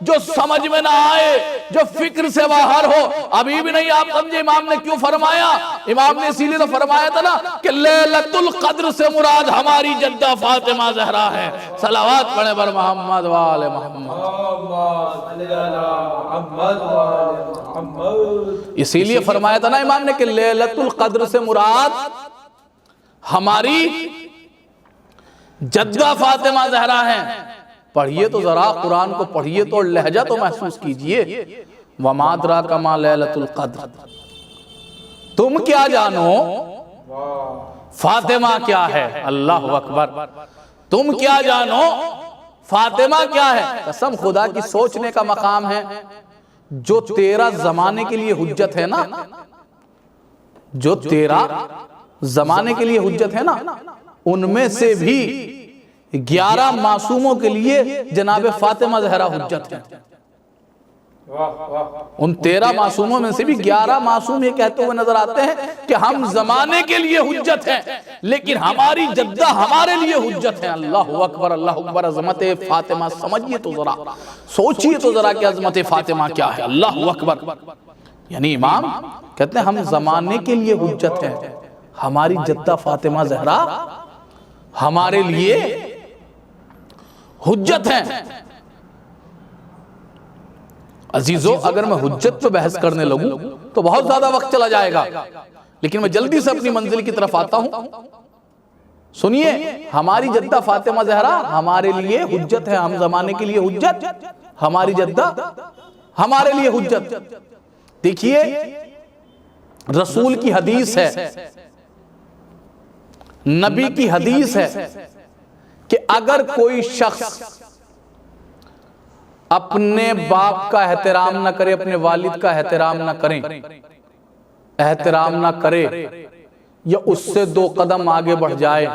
جو سمجھ میں نہ آئے، جو فکر سے باہر ہو۔ ابھی بھی نہیں آپ سمجھے امام نے کیوں فرمایا؟ امام نے اسی لیے تو فرمایا تھا نا کہ لیلۃ القدر سے مراد ہماری جدہ فاطمہ زہرا ہے۔ صلوات پڑھیں بر محمد وآل محمد۔ اسی لیے فرمایا تھا نا امام نے کہ لیلۃ القدر سے مراد ہماری جدہ فاطمہ زہرا ہے۔ پڑھیے تو ذرا قرآن کو پڑھیے تو لہجہ تو محسوس کیجئے۔ وَمَا أَدْرَاكَ مَا لَيْلَةُ الْقَدْرِ، تم کیا جانو فاطمہ کیا ہے؟ اللہ اکبر۔ تم کیا جانو فاطمہ کیا ہے؟ قسم خدا کی سوچنے کا مقام ہے۔ جو تیرا زمانے کے لیے حجت ہے نا، جو تیرا زمانے کے لیے حجت ہے نا، ان میں سے بھی 11 معصوموں کے لیے جناب فاطمہ زہرا حجت ہے۔ ان 13 معصوموں میں سے بھی 11 معصوم یہ کہتے ہوئے نظر آتے ہیں کہ ہم زمانے کے لیے حجت ہیں، لیکن ہماری جدہ ہمارے لیے حجت ہے۔ اللہ اکبر اللہ اکبر۔ عظمت فاطمہ سمجھیے تو ذرا، سوچیے تو ذرا کہ عظمت فاطمہ کیا ہے۔ اللہ اکبر۔ یعنی امام کہتے ہیں ہم زمانے کے لیے حجت ہیں، ہماری جدہ فاطمہ زہرا ہمارے لیے حجت ہیں۔ عزیزو اگر میں حجت پہ بحث کرنے لگوں تو بہت زیادہ وقت چلا جائے گا، لیکن میں جلدی سے اپنی منزل کی طرف آتا ہوں۔ سنیے، ہماری جدہ فاطمہ زہرا ہمارے لیے حجت ہے، ہم زمانے کے لیے حجت، ہماری جدہ ہمارے لیے حجت۔ دیکھیے رسول کی حدیث ہے، نبی کی حدیث ہے کہ اگر کوئی شخص اپنے باپ کا احترام نہ کرے، اپنے والد کا احترام نہ کریں، احترام نہ کرے، یا اس سے 2 قدم آگے بڑھ جائے،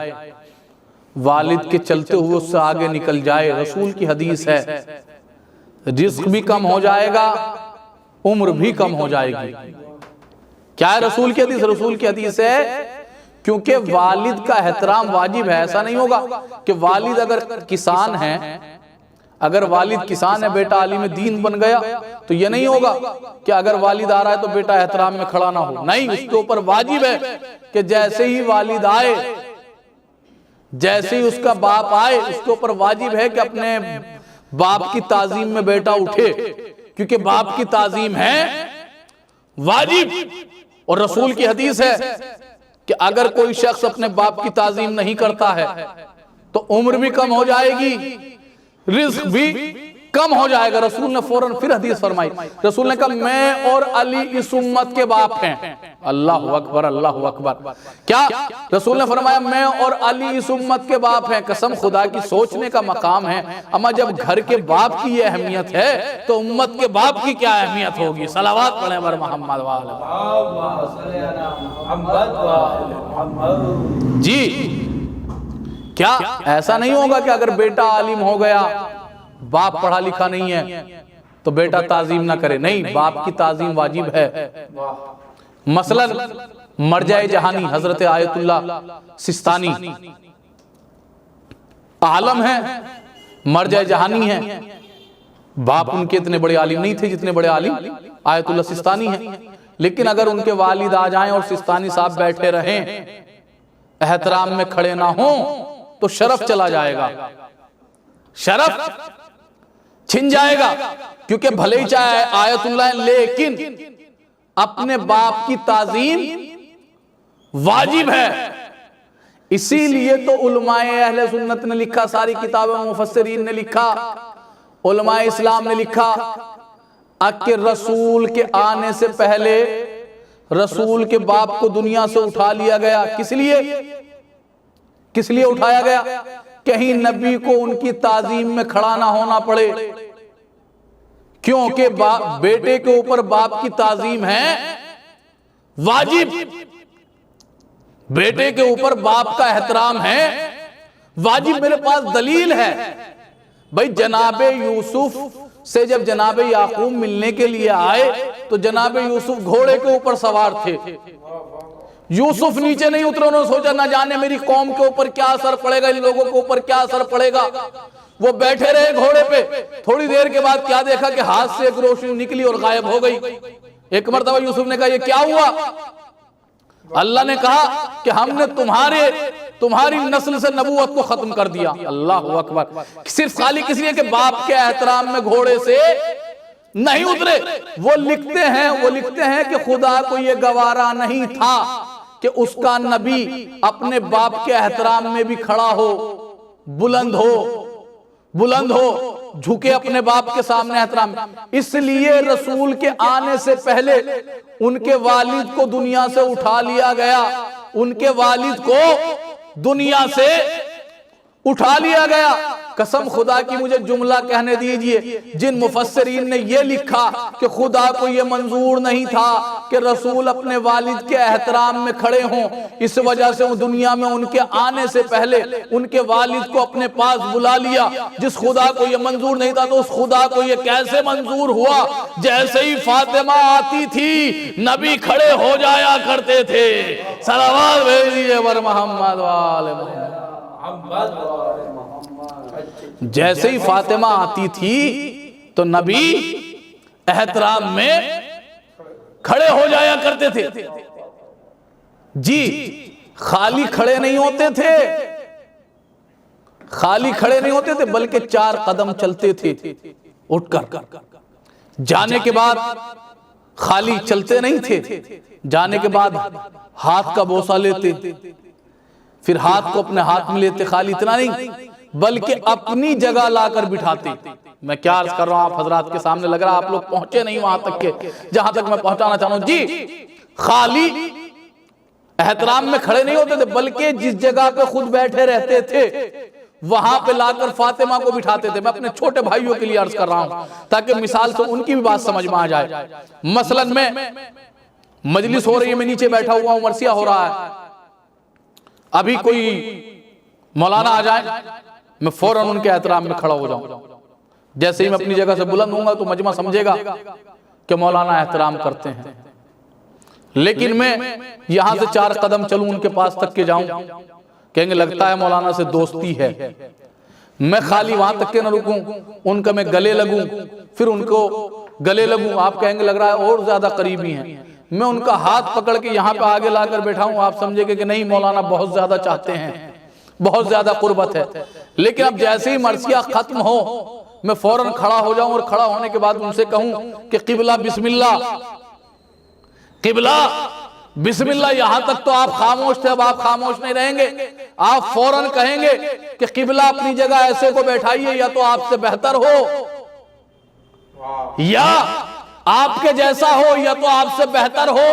والد کے چلتے ہوئے اس سے آگے نکل جائے، رسول کی حدیث ہے رزق بھی کم ہو جائے گا، عمر بھی کم ہو جائے گی۔ کیا ہے رسول کی حدیث؟ رسول کی حدیث ہے کیونکہ والد کا احترام واجب ہے۔ ایسا نہیں ہوگا کہ والد اگر کسان ہیں، اگر والد کسان ہے بیٹا عالم دین بن گیا، تو یہ نہیں ہوگا کہ اگر والد آ رہا ہے تو بیٹا احترام میں کھڑا نہ ہو۔ نہیں، اس کے اوپر واجب ہے کہ جیسے ہی والد آئے، جیسے ہی اس کا باپ آئے، اس کے اوپر واجب ہے کہ اپنے باپ کی تعظیم میں بیٹا اٹھے، کیونکہ باپ کی تعظیم ہے واجب۔ اور رسول کی حدیث ہے کہ اگر کوئی شخص اپنے باپ کی تعظیم نہیں کرتا ہے تو عمر بھی کم ہو جائے گی، رزق بھی کم ہو جائے گا۔ رسول نے فوراً پھر حدیث فرمائی، رسول نے کہا میں اور علی اس امت کے باپ ہیں۔ اللہ اکبر اللہ اکبر۔ کیا رسول نے فرمایا میں اور علی اس امت کے باپ ہیں؟ قسم خدا کی سوچنے کا مقام ہے۔ اما جب گھر کے باپ کی یہ اہمیت ہے تو امت کے باپ کی کیا اہمیت ہوگی؟ صلوات پڑھیں بر محمد وآل محمد۔ جی کیا ایسا نہیں ہوگا کہ اگر بیٹا عالم ہو گیا، باپ پڑھا لکھا نہیں ہے تو بیٹا تعظیم نہ کرے؟ نہیں، باپ کی تعظیم واجب ہے۔ مثلا مرجع جہانی حضرت آیت اللہ سستانی عالم ہے، مرجع جہانی ہے، باپ ان کے اتنے بڑے عالم نہیں تھے جتنے بڑے عالم آیت اللہ سستانی ہیں۔ لیکن اگر ان کے والد آ جائیں اور سستانی صاحب بیٹھے رہیں، احترام میں کھڑے نہ ہوں، تو شرف چلا جائے گا، شرف چھن جائے گا، کیونکہ بھلے ہی چاہے آیت اللہ، لیکن اپنے باپ کی تعظیم واجب ہے۔ اسی لیے تو علماء اہل سنت نے لکھا، ساری کتابوں میں مفسرین نے لکھا، علماء اسلام نے لکھا کہ رسول کے آنے سے پہلے رسول کے باپ کو دنیا سے اٹھا لیا گیا۔ کس لیے اٹھایا گیا؟ کہیں نبی کو ان کی تعظیم میں کھڑا نہ ہونا پڑے، کیونکہ بیٹے کے اوپر باپ کی تعظیم ہے واجب، بیٹے کے اوپر باپ کا احترام ہے واجب۔ میرے پاس دلیل ہے بھائی، جناب یوسف سے جب جناب یعقوب ملنے کے لیے آئے تو جناب یوسف گھوڑے کے اوپر سوار تھے، یوسف نیچے نہیں اترے، انہوں نے سوچا نہ جانے میری قوم کے اوپر کیا اثر پڑے گا، ان لوگوں کے اوپر کیا اثر پڑے گا۔ وہ بیٹھے رہے گھوڑے پہ، تھوڑی دیر کے بعد کیا دیکھا کہ ہاتھ سے ایک روشنی نکلی اور غائب ہو گئی۔ ایک مرتبہ یوسف نے کہا یہ کیا ہوا؟ اللہ نے کہا کہ ہم نے تمہاری نسل سے نبوت کو ختم کر دیا۔ اللہ اکبر! صرف خالی کس لیے کہ باپ کے احترام میں گھوڑے سے نہیں اترے۔ وہ لکھتے ہیں کہ خدا کو یہ گوارا نہیں تھا کہ اس کا نبی اپنے باپ کے احترام میں بھی کھڑا ہو، بلند ہو، جھکے اپنے باپ کے سامنے احترام۔ اس لیے رسول کے آنے سے پہلے ان کے والد کو دنیا سے اٹھا لیا گیا، ان کے والد کو دنیا سے اٹھا لیا گیا۔ قسم خدا کی مجھے جملہ کہنے دیجئے، جن مفسرین نے یہ لکھا کہ خدا کو یہ منظور نہیں تھا کہ رسول اپنے والد کے احترام میں کھڑے ہوں، اس وجہ سے دنیا میں ان کے آنے سے پہلے ان کے والد کو اپنے پاس بلا لیا۔ جس خدا کو یہ منظور نہیں تھا تو اس خدا کو یہ کیسے منظور ہوا؟ جیسے ہی فاطمہ آتی تھی نبی کھڑے ہو جایا کرتے تھے۔ صلوات بھیج دیجئے بر محمد وآل محمد۔ جیسے ہی فاطمہ آتی تھی تو نبی احترام میں کھڑے ہو جایا کرتے تھے۔ جی خالی کھڑے نہیں ہوتے تھے بلکہ 4 قدم چلتے تھے اٹھ کر۔ جانے کے بعد خالی چلتے نہیں تھے، جانے کے بعد ہاتھ کا بوسہ لیتے، پھر ہاتھ کو اپنے ہاتھ میں لیتے، خالی اتنا نہیں بلکہ اپنی جگہ لا کر بٹھاتے۔ میں کیا عرض کر رہا ہوں آپ حضرات کے سامنے، لگ رہا آپ لوگ پہنچے نہیں وہاں تک کہ جہاں تک میں پہنچانا چاہتا ہوں۔ جی خالی احترام میں کھڑے نہیں ہوتے تھے بلکہ جس جگہ پہ خود بیٹھے رہتے تھے وہاں پہ لا کر فاطمہ کو بٹھاتے تھے۔ میں اپنے چھوٹے بھائیوں کے لیے عرض کر رہا ہوں تاکہ مثال سے ان کی بھی بات سمجھ میں آ جائے۔ مثلاً میں مجلس ہو رہی ہے، میں نیچے بیٹھا ہوا ہوں، مرثیہ ہو رہا ہے، ابھی کوئی مولانا آ جائے میں فوراً ان کے احترام میں کھڑا ہو جاؤں۔ جیسے ہی میں اپنی جگہ سے بلند ہوں گا تو مجمع سمجھے گا کہ مولانا احترام کرتے ہیں، لیکن میں یہاں سے 4 قدم چلوں ان کے پاس تک کے جاؤں، کہیں گے لگتا ہے مولانا سے دوستی ہے۔ میں خالی وہاں تک کے نہ رکوں، ان کا میں گلے لگوں، پھر ان کو گلے لگوں، آپ کہیں گے لگ رہا ہے اور زیادہ قریبی ہیں۔ میں ان کا ہاتھ پکڑ کے یہاں پہ آگے لا کر بیٹھا ہوں، آپ سمجھے گے کہ نہیں مولانا بہت زیادہ چاہتے ہیں، بہت زیادہ قربت ہے۔ لیکن اب جیسے ہی مرثیہ ختم ہو میں فوراً کھڑا ہو جاؤں اور کھڑا ہونے کے بعد ان سے کہوں کہ قبلہ بسم اللہ، قبلہ بسم اللہ۔ یہاں تک تو آپ خاموش تھے، اب آپ خاموش نہیں رہیں گے، آپ فوراً کہیں گے کہ قبلہ اپنی جگہ ایسے کو بیٹھائیے، یا تو آپ سے بہتر ہو یا آپ کے جیسا ہو، یا تو آپ سے بہتر ہو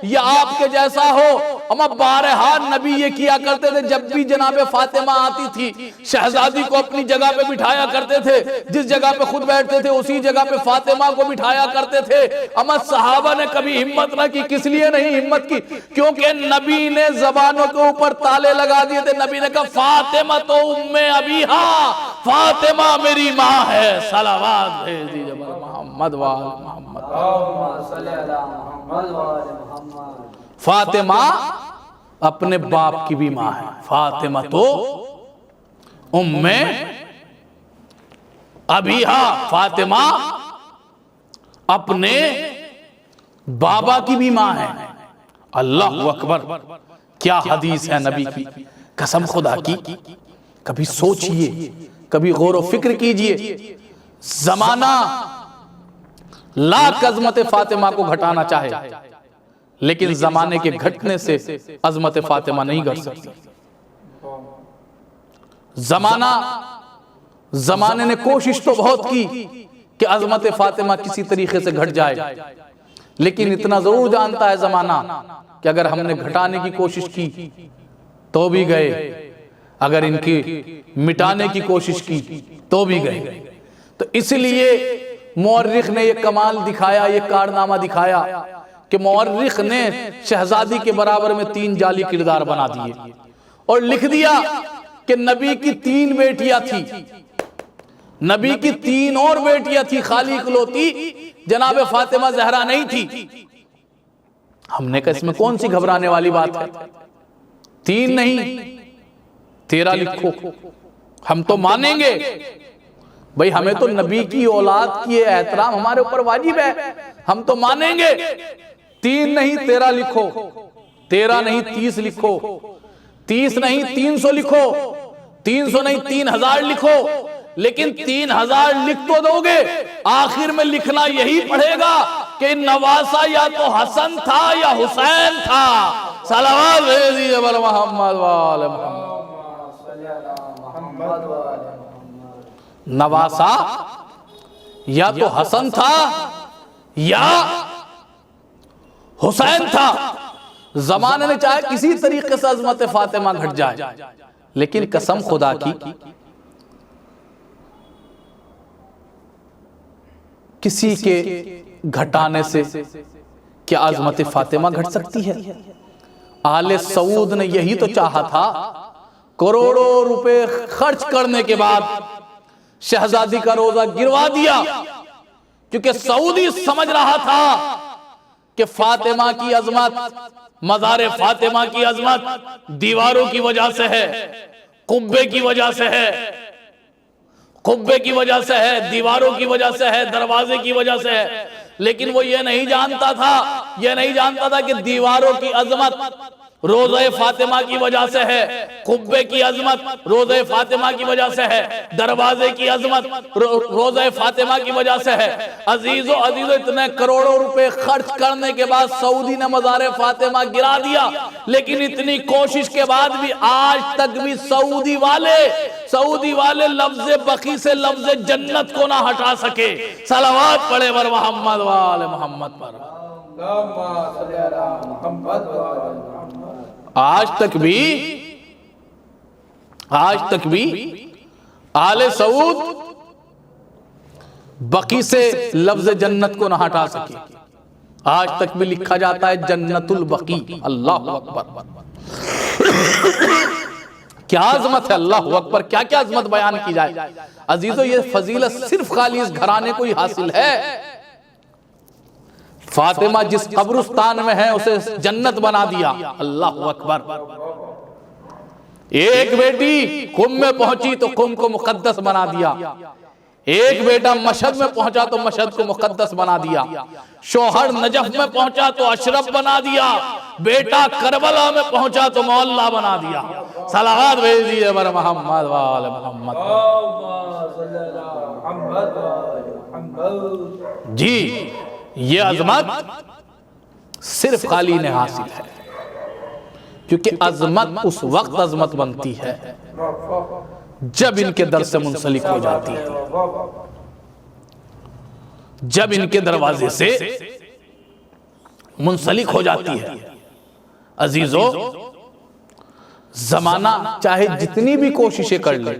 یا آپ کے جیسا ہو۔ اما بارہا نبی یہ کیا کرتے تھے، جب بھی جناب فاطمہ آتی تھی شہزادی کو اپنی جگہ پہ بٹھایا کرتے تھے، جس جگہ پہ خود بیٹھتے تھے اسی جگہ پہ فاطمہ کو بٹھایا کرتے تھے۔ اما صحابہ نے کبھی ہمت نہ کی، کس لیے نہیں ہمت کی؟ کیونکہ نبی نے زبانوں کے اوپر تالے لگا دیے تھے۔ نبی نے کہا فاطمہ تو ام ابیہا، فاطمہ میری ماں ہے۔ صلوات بھیج دیجئے محمد وآل محمد۔ فاطمہ اپنے باپ کی بھی ماں ہے، فاطمہ تو ام ابیہا، فاطمہ اپنے بابا کی بھی ماں ہے۔ اللہ اکبر، کیا حدیث ہے نبی کی، قسم خدا کی۔ کبھی سوچئے، کبھی غور و فکر کیجئے، زمانہ لاکھ عظمت فاطمہ کو گھٹانا چاہے لیکن زمانے کے گھٹنے سے عظمت فاطمہ نہیں گھٹ سکتی۔ زمانے نے کوشش تو بہت کی کہ عظمت فاطمہ کسی طریقے سے گھٹ جائے، لیکن اتنا ضرور جانتا ہے زمانہ کہ اگر ہم نے گھٹانے کی کوشش کی تو بھی گئے، اگر ان کی مٹانے کی کوشش کی تو بھی گئے۔ تو اس لیے مورخ نے یہ کمال دکھایا، یہ کارنامہ دکھایا کہ مورخ نے شہزادی کے برابر میں 3 جعلی کردار بنا دیے اور لکھ دیا کہ نبی کی 3 بیٹیاں تھی، نبی کی 3 اور بیٹیاں تھی، خالی اکلوتی جناب فاطمہ زہرا نہیں تھی۔ ہم نے کہا اس میں کون سی گھبرانے والی بات ہے، 3 نہیں 13 لکھو، ہم تو مانیں گے بھئی، ہمیں تو نبی کی اولاد کی احترام ہمارے اوپر واجب ہے، ہم تو مانیں گے۔ 3 نہیں 13 لکھو، 13 نہیں 30 لکھو، 30 نہیں 300 لکھو، 300 نہیں 3000 لکھو، لیکن 3000 لکھ تو دو گے، آخر میں لکھنا یہی پڑے گا کہ نواسہ یا تو حسن تھا یا حسین تھا۔ صلوات بھیجیے بر محمد وآل محمد۔ نواسہ یا تو حسن تھا یا حسین تھا۔ زمانے نے چاہے کسی طریقے سے عظمت فاطمہ گھٹ جائے، لیکن قسم خدا کی کسی کے گھٹانے سے کیا عظمت فاطمہ گھٹ سکتی ہے؟ آل سعود نے یہی تو چاہا تھا، کروڑوں روپے خرچ کرنے کے بعد شہزادی کا روزہ گروا دیا، کیونکہ سعودی سمجھ رہا تھا کہ فاطمہ کی عظمت، مزار فاطمہ کی عظمت دیواروں کی وجہ سے ہے، قبے کی وجہ سے ہے، قبے کی وجہ سے ہے، دیواروں کی وجہ سے ہے، دروازے کی وجہ سے ہے، لیکن وہ یہ نہیں جانتا تھا کہ دیواروں کی عظمت روضہ فاطمہ کی وجہ سے ہے، قبے کی عظمت روضہ فاطمہ کی وجہ سے ہے، دروازے کی عظمت روضہ فاطمہ کی وجہ سے ہے۔ عزیزو اتنے کروڑوں روپے خرچ کرنے کے بعد سعودی نے مزار فاطمہ گرا دیا، لیکن اتنی کوشش کے بعد بھی آج تک بھی سعودی والے لفظ بقی سے لفظ جنت کو نہ ہٹا سکے۔ صلوات پڑھے بر محمد وآل محمد پر۔ آج تک بھی آل سعود بقی سے لفظ جنت کو نہ ہٹا سکے، آج تک بھی لکھا جاتا ہے جنت البقی۔ اللہ اکبر، کیا عظمت ہے، اللہ اکبر، کیا کیا عظمت بیان کی جائے۔ عزیزو یہ فضیلت صرف خالی اس گھرانے کو ہی حاصل ہے۔ فاطمہ جس قبرستان میں ہے اسے جنت بنا دیا، اللہ اکبر۔ ایک بیٹی قم میں پہنچی تو قم کو مقدس بنا دیا، ایک بیٹا مشہد میں پہنچا تو مشہد کو مقدس بنا دیا، شوہر نجف میں پہنچا تو اشرف بنا دیا، بیٹا کربلا میں پہنچا تو مولا بنا دیا۔ صلوات بھیجیے بر محمد وآل محمد۔ جی یہ عظمت صرف خالی نے حاصل ہے، کیونکہ عظمت اس وقت عظمت بنتی ہے جب ان کے در سے منسلک ہو جاتی ہے، جب ان کے دروازے سے منسلک ہو جاتی ہے۔ عزیزو زمانہ چاہے جتنی بھی کوششیں کر لے،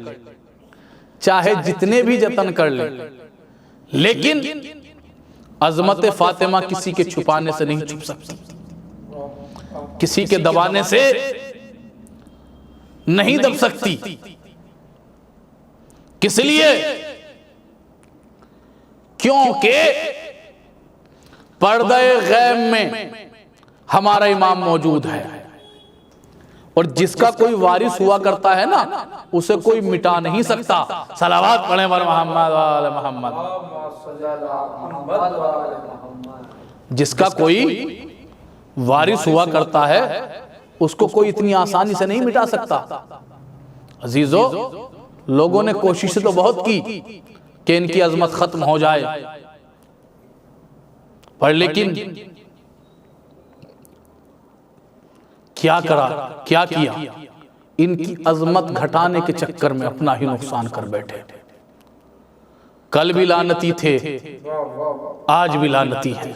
چاہے جتنے بھی جتن کر لے، لیکن عظمت فاطمہ کسی کے چھپانے سے نہیں چھپ سکتی، کسی کے دبانے سے نہیں دب سکتی۔ کس لیے؟ کیونکہ پردہ غیب میں ہمارا امام موجود ہے، اور جس کا کوئی وارث ہوا کرتا ہے نا اسے کوئی مٹا نہیں سکتا۔ صلوات پڑھیں بر محمد وآل محمد۔ جس کا کوئی وارث ہوا کرتا ہے اس کو کوئی اتنی آسانی سے نہیں مٹا سکتا۔ عزیزو، لوگوں نے کوشش تو بہت کی کہ ان کی عظمت ختم ہو جائے، پر لیکن کیا کیا، ان کی عظمت گھٹانے کے چکر میں اپنا ہی نقصان کر بیٹھے۔ کل بھی لعنتی تھے، آج بھی لعنتی ہیں۔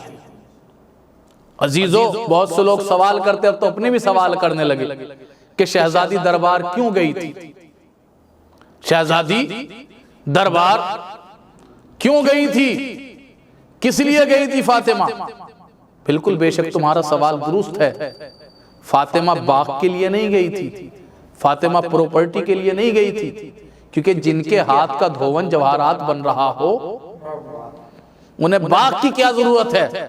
عزیزو، بہت سے لوگ سوال کرتے، اب تو اپنے بھی سوال کرنے لگے کہ شہزادی دربار کیوں گئی تھی؟ شہزادی دربار کیوں گئی تھی؟ کس لیے گئی تھی فاطمہ؟ بالکل بے شک تمہارا سوال درست ہے۔ فاطمہ باغ کے لیے نہیں گئی تھی، فاطمہ پروپرٹی کے لیے نہیں گئی تھی، کیونکہ جن کے ہاتھ کا دھون جواہرات بن رہا ہو انہیں باغ کی کیا ضرورت ہے؟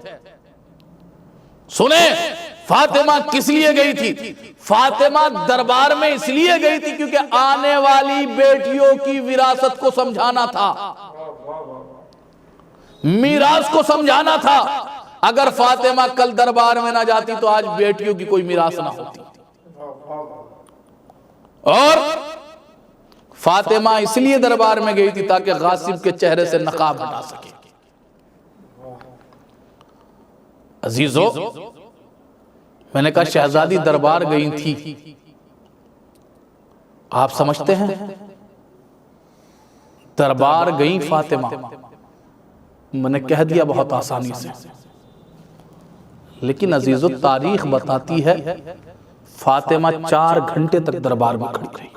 سنیں، فاطمہ کس لیے گئی تھی؟ فاطمہ دربار میں اس لیے گئی تھی کیونکہ آنے والی بیٹیوں کی وراثت کو سمجھانا تھا، میراث کو سمجھانا تھا۔ اگر فاطمہ کل دربار میں نہ جاتی تو آج بیٹیوں کی کوئی میراث نہ ہوتی۔ اور فاطمہ اس لیے دربار میں گئی تھی تاکہ غاصب کے چہرے سے نقاب ہٹا سکے۔ عزیزو، میں نے کہا شہزادی دربار گئی تھی، آپ سمجھتے ہیں دربار گئی فاطمہ، میں نے کہہ دیا بہت آسانی سے، لیکن عزیزو تاریخ بتاتی ہے فاطمہ 4 گھنٹے تک دربار میں کھڑی رہی۔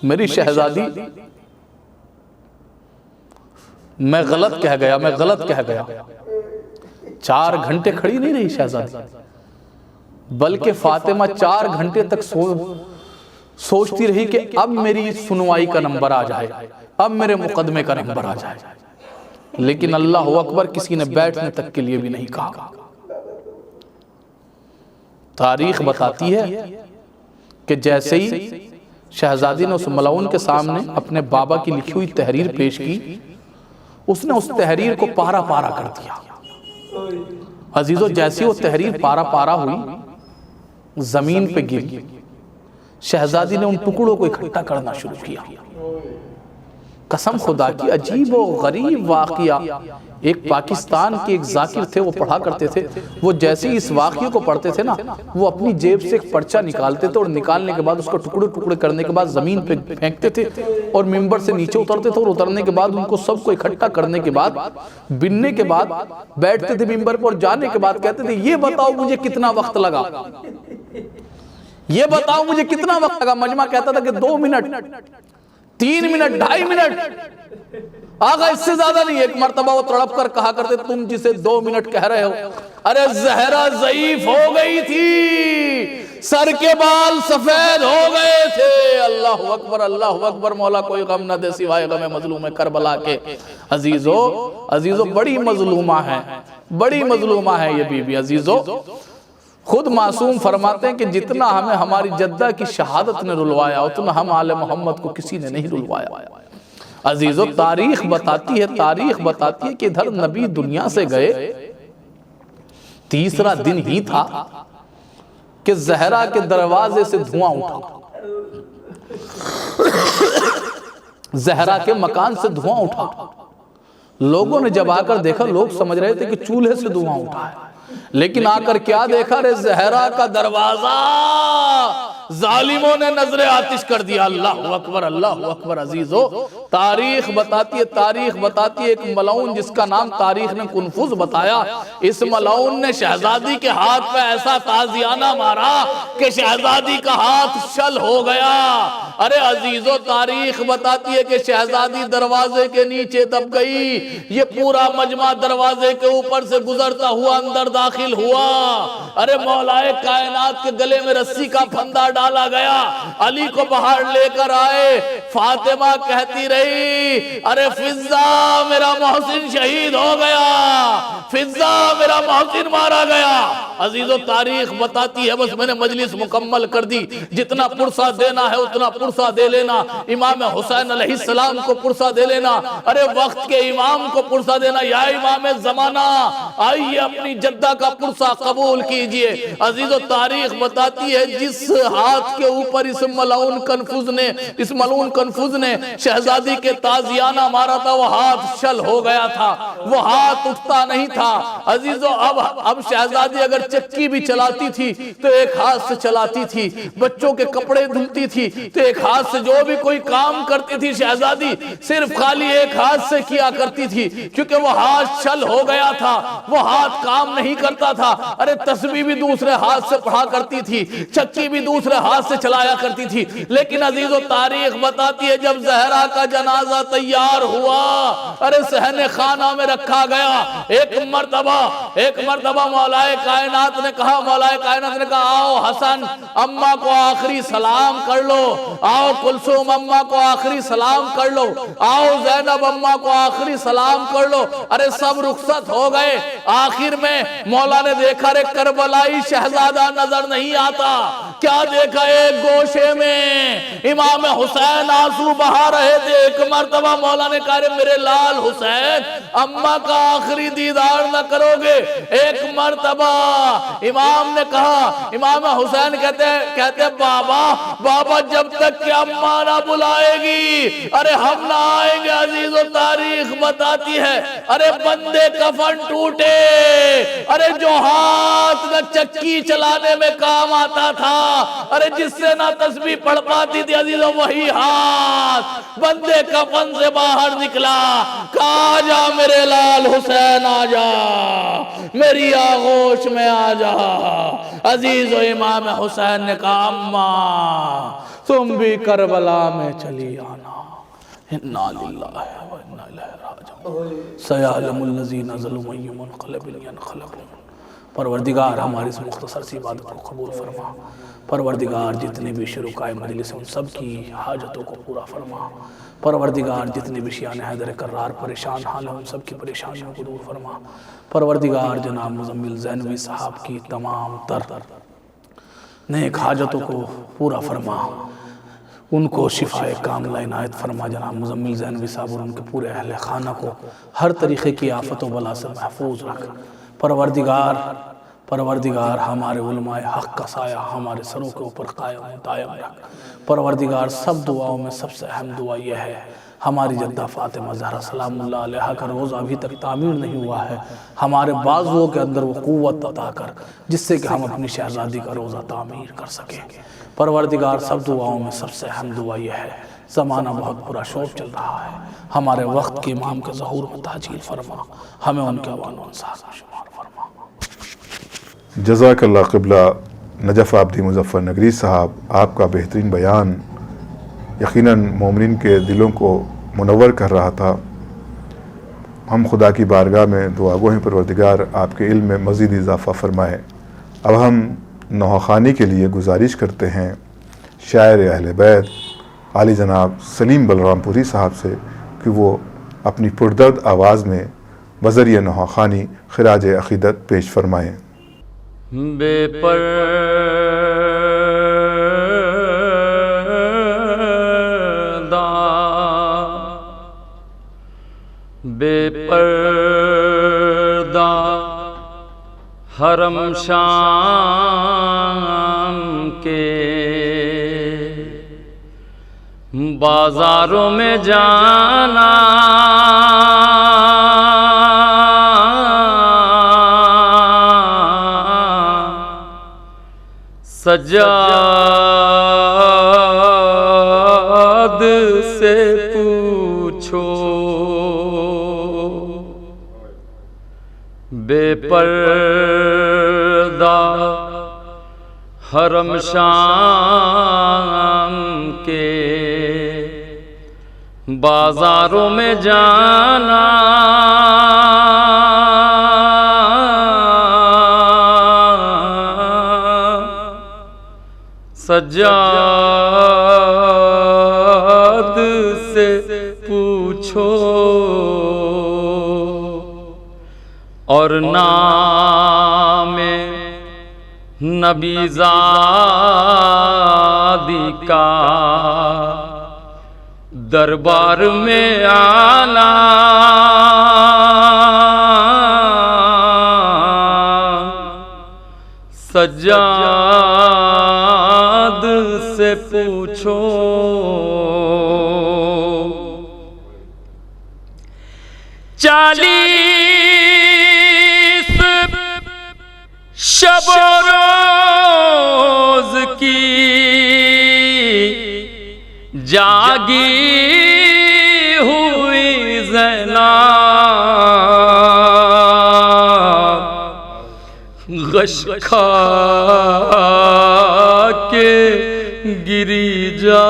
میری شہزادی، میں غلط کہہ گیا 4 گھنٹے کھڑی نہیں رہی شہزادی، بلکہ فاطمہ 4 گھنٹے تک سوچتی رہی کہ اب میری سنوائی کا نمبر آ جائے، اب میرے مقدمے کا نمبر آ جائے، لیکن اللہ اکبر کسی نے بیٹھنے تک کے لیے بھی نہیں کہا۔ تاریخ بتاتی ہے کہ جیسے ہی شہزادی نے اس ملعون کے سامنے اپنے بابا کی لکھی ہوئی تحریر پیش کی، اس نے اس تحریر کو پارا پارا کر دیا۔ عزیزو، جیسے وہ تحریر پارا پارا ہوئی، زمین پہ گری، شہزادی نے ان ٹکڑوں کو اکٹھا کرنا شروع کیا۔ قسم خدا کی عجیب و غریب واقعہ، ایک پاکستان کے ایک ذاکر تھے، وہ پڑھا کرتے تھے، وہ جیسے ہی اس واقعے کو پڑھتے تھے نا، وہ اپنی جیب سے ایک پرچہ نکالتے تھے اور نکالنے کے بعد اس کو ٹکڑے ٹکڑے کرنے کے بعد زمین پہ پھینکتے تھے اور ممبر سے نیچے اترتے تھے، اور اترنے کے بعد ان کو سب کو اکٹھا کرنے کے بعد بننے کے بعد بیٹھتے تھے ممبر پر، اور جانے کے بعد کہتے تھے یہ بتاؤ مجھے کتنا وقت لگا، یہ بتاؤ مجھے کتنا وقت لگا۔ مجمع کہتا تھا کہ 2 منٹ، 3 منٹ، 2.5 منٹ، آقا اس سے زیادہ نہیں۔ ایک مرتبہ وہ تڑپ کر کہا کرتے تم جسے 2 منٹ کہہ رہے ہو، ارے زہرا ضعیف ہو گئی تھی، سر کے بال سفید ہو گئے تھے۔ اللہ اکبر، اللہ اکبر، مولا کوئی غم نہ دے سوائے غم مظلوم کربلا کے۔ عزیزو بڑی مظلومہ ہے، بڑی مظلومہ ہے یہ بی بی۔ عزیزو، خود معصوم فرماتے ہیں کہ جتنا ہمیں ہماری جدہ کی شہادت نے رلوایا اتنا ہم آل محمد کو کسی نے نہیں رلوایا۔ عزیزو، تاریخ بتاتی ہے کہ ادھر نبی دنیا سے گئے، تیسرا دن ہی تھا کہ زہرا کے دروازے سے دھواں اٹھا، زہرا کے مکان سے دھواں اٹھا۔ لوگوں نے جب آ کر دیکھا، لوگ سمجھ رہے تھے کہ چولہے سے دھواں اٹھا ہے، لیکن آ کر کیا دیکھا، رے زہرا کا دروازہ ظالموں نے نظر آتش کر دیا۔ اللہ اکبر، اللہ اکبر۔ عزیزو، تاریخ بتاتی ہے ایک ملعون جس کا نام تاریخ نے کنفوز بتایا، اس ملعون نے شہزادی کے ہاتھ پہ ایسا تازیانہ مارا کہ شہزادی کا ہاتھ شل ہو گیا۔ ارے عزیزو، تاریخ بتاتی ہے کہ شہزادی دروازے کے نیچے دب گئی، یہ پورا مجمع دروازے کے اوپر سے گزرتا ہوا اندر داخل ہوا۔ ارے مولا کائنات کے گلے میں رسی کا پھندا ڈالا گیا، علی کو باہر لے کر آئے، فاطمہ کہتی رہی ارے فضہ میرا محسن شہید ہو گیا، فضہ میرا محسن مارا گیا۔ عزیزو تاریخ بتاتی ہے، بس میں نے مجلس مکمل کر دی، جتنا پرسہ دینا ہے اتنا پرسہ دے لینا، امام حسین علیہ السلام کو پرسہ دے لینا، ارے وقت کے امام کو پرسہ دینا، یا امام زمانہ آئیے اپنی جدہ کا پرسہ قبول کیجئے۔ عزیزو تاریخ بتاتی ہے جس ہاتھ کے اوپر اس ملعون کنفوز نے شہزادی کے تازیانہ مارا تھا، وہ ہاتھ شل ہو گیا تھا، وہ ہاتھ اٹھتا نہیں تھا۔ عزیزو اب شہزادی اگر چکی بھی چلاتی تھی تو ایک ہاتھ سے چلاتی تھی، بچوں کے کپڑے دھلتی تھی تو ایک ہاتھ سے، جو بھی کوئی کام کرتی تھی شہزادی صرف خالی ایک ہاتھ سے کیا کرتی تھی، کیونکہ وہ ہاتھ شل ہو گیا تھا، وہ ہاتھ کام نہیں کرتا تھا۔ ارے تسبیح بھی دوسرے ہاتھ سے پڑھا کرتی تھی، چکی بھی دوسرے ہاتھ سے چلایا کرتی تھی۔ لیکن عزیزو تاریخ بتاتی ہے جب زہرا کا جنازہ تیار ہوا، ارے صحن خانہ میں رکھا گیا، ایک مرتبہ مولا کائنات نے کہا آؤ حسن اماں کو آخری سلام کر لو، آؤ کلثوم اماں کو آخری سلام کر لو، آؤ زینب اماں کو آخری سلام کر لو۔ ارے سب رخصت ہو گئے، آخر میں مولا نے دیکھا رے کربلائی شہزادہ نظر نہیں آتا، کیا دیکھا ایک گوشے میں امام حسین آنسو بہا رہے تھے۔ ایک مرتبہ مولا نے کہا رے میرے لال حسین اماں کا آخری دیدار نہ کرو گے؟ ایک مرتبہ امام نے کہا، امام حسین کہتے بابا جب تک کہ اماں نہ بلائے گی ارے ہم نہ آئیں گے۔ عزیز و تاریخ بتاتی ہے ارے بندے کفن ٹوٹے، ارے جو ہاتھ نہ چکی چلانے میں کام آتا تھا، ارے جس سے نہ تسبیح پڑھ پاتی تھی عزیزو، وہی ہاتھ بندے کفن سے باہر نکلا، کہا آجا میرے لال حسین آجا، میری آغوش میں آجا۔ عزیز و امام حسین نے کہا اماں تم بھی کربلا میں چلی آنا، انا للہ و انا الیہ راجعون، سیعلم الذین ظلموا ای منقلب ینقلبون۔ پروردگار ہماری اس مختصر سی عبادت کو قبول فرما، پروردگار جتنے بھی شرکائے مجلس ان سب کی حاجتوں کو پورا فرما، پروردگار جتنے بھی شیعان حیدر کرار پریشان حال ہیں ان سب کی پریشانیوں کو دور فرما، پروردگار جناب مزمل زینوی صاحب کی تمام تر نیک حاجتوں کو پورا فرما، ان کو شفاء کاملہ عنایت فرما، جناب مزمل زینوی صاحب اور ان کے پورے اہل خانہ کو ہر طریقے کی آفت و بلا سے محفوظ رکھ۔ پروردگار ہمارے علماء حق کا سایہ ہمارے سروں کے اوپر قائم دائم رکھ۔ پروردگار سب دعاؤں میں سب سے اہم دعا یہ ہے، ہماری جدہ فاطمہ زہرا سلام اللہ علیہا کا روزہ ابھی تک تعمیر نہیں ہوا ہے، ہمارے بازوؤں کے اندر وہ قوت عطا کر جس سے کہ ہم اپنی شہزادی کا روزہ تعمیر کر سکیں۔ پروردگار سب دعاؤں میں سب سے اہم دعا یہ ہے، زمانہ بہت برا شوق چل رہا ہے، ہمارے وقت کے امام کے ظہور میں تعجیل فرما، ہمیں ان کے عوان و انصار میں شمار فرما۔ جزاک اللہ قبلہ نجف آبدی مظفر نگری صاحب، آپ کا بہترین بیان یقیناً مومنین کے دلوں کو منور کر رہا تھا۔ ہم خدا کی بارگاہ میں دعا گو ہیں پروردگار آپ کے علم میں مزید اضافہ فرمائے۔ اب ہم نوحہ کے لیے گزارش کرتے ہیں شاعر اہل بیت عالی جناب سلیم بلرام پوری صاحب سے کہ وہ اپنی پردرد آواز میں بذریعہ نوحہ خوانی خراج عقیدت پیش فرمائیں۔ بے پردہ بے پردہ حرم شام کے بازاروں میں جانا، سجاد سے پوچھو بے پردہ حرم شام کے بازاروں میں جانا، سجاد سے پوچھو اور نام نبی زادی کا دربار میں آنا سجاد سے پوچھو چالیس شب و روز کی جاگی ہوئی زینب غش کھا کے گری جا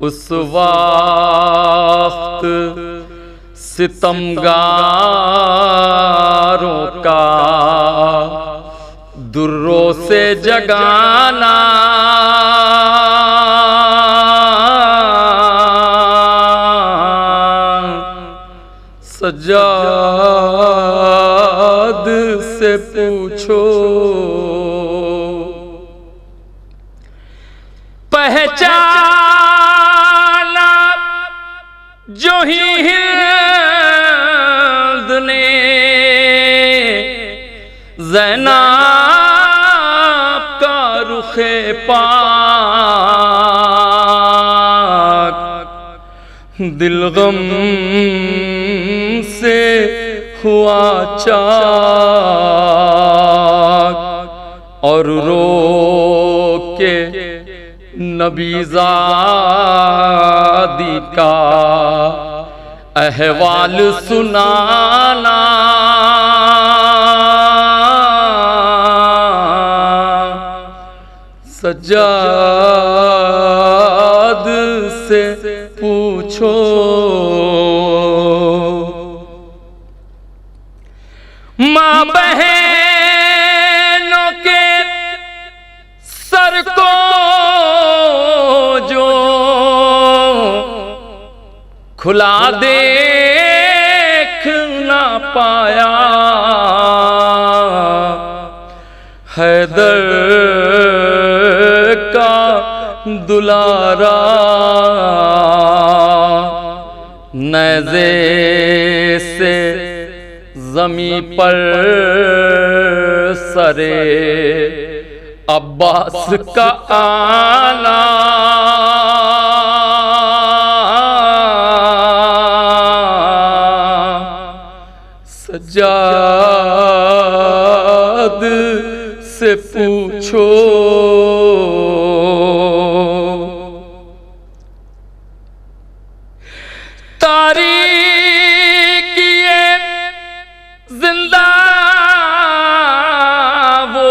اس وقت ستمگاروں کا دروں سے جگانا سجاد سے پوچھو پہچانا جو ہی ہند نے زینب کا رخ پاک دل غم سے ہوا چاک اور رو کے نبی زادی کا احوال سنانا سجاد سے پوچھو ماں بہنوں کے سر کو جو کھلا دیکھ نہ پایا حیدر کا دلارا نیزے سے زمیں پر سرے عباس کا آنا سجاد سے پوچھو زندہ وہ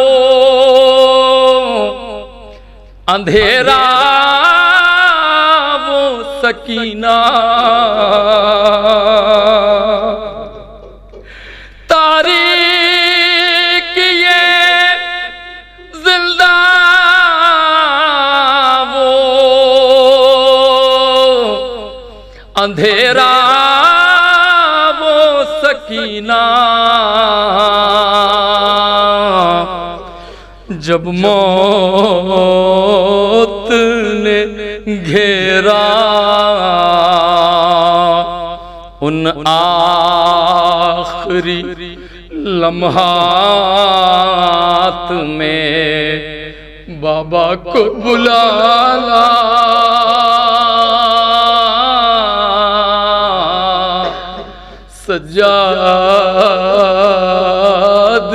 اندھیرا وہ سکینہ تاریک یہ زندہ وہ اندھیرا وہ سکینہ جب موت نے گھیرا ان آخری لمحات میں بابا کو بلانا سجاد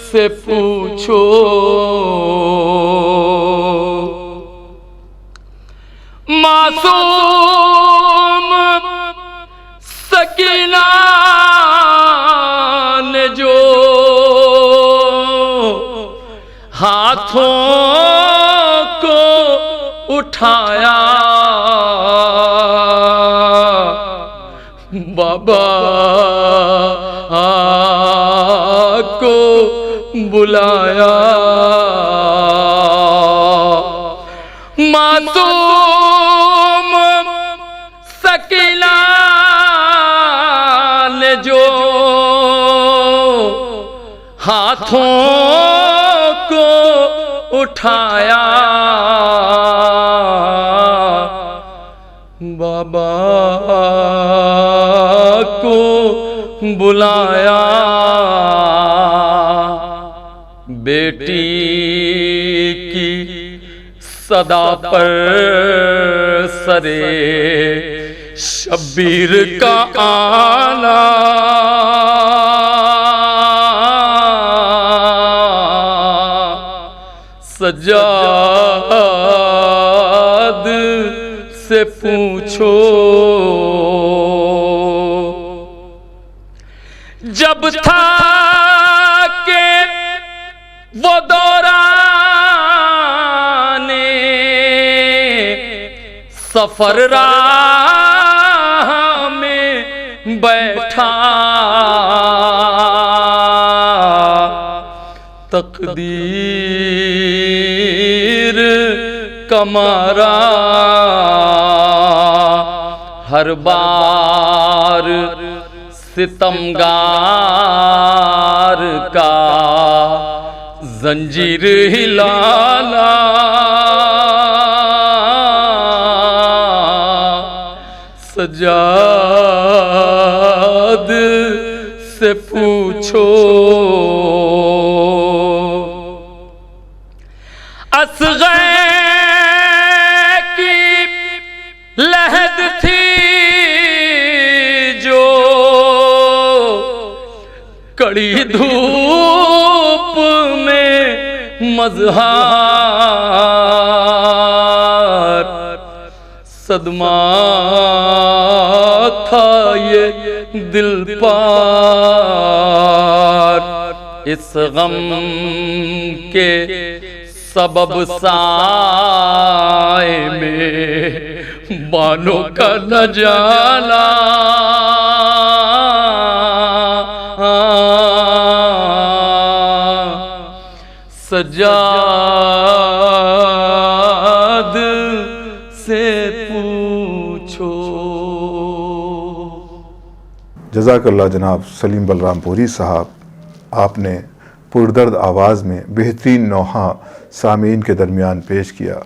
سے پوچھو معصوم سکینہ نے جو ہاتھوں کو اٹھایا بابا کو بلایا معصوم ثقیلا نے جو ہاتھوں کو اٹھایا بابا کو بلایا بیٹی کی صدا پر سرے شبیر کا آنا سجاد سے پوچھو جب تھا کہ وہ دوران سفر راہ میں بیٹھا تقدیر کا مارا ہر بار ستمگار کا زنجیر ہلانا سجاد سے پوچھو اصغر کی لحد تھی جو کڑی دھوپ میں مظہر صدمہ تھا یہ دل پار اس غم کے سبب سائے میں بانوں کا نہ جانا سجاد سے پوچھو. جزاک اللہ جناب سلیم بلرام پوری صاحب، آپ نے پردرد آواز میں بہترین نوحہ سامعین کے درمیان پیش کیا.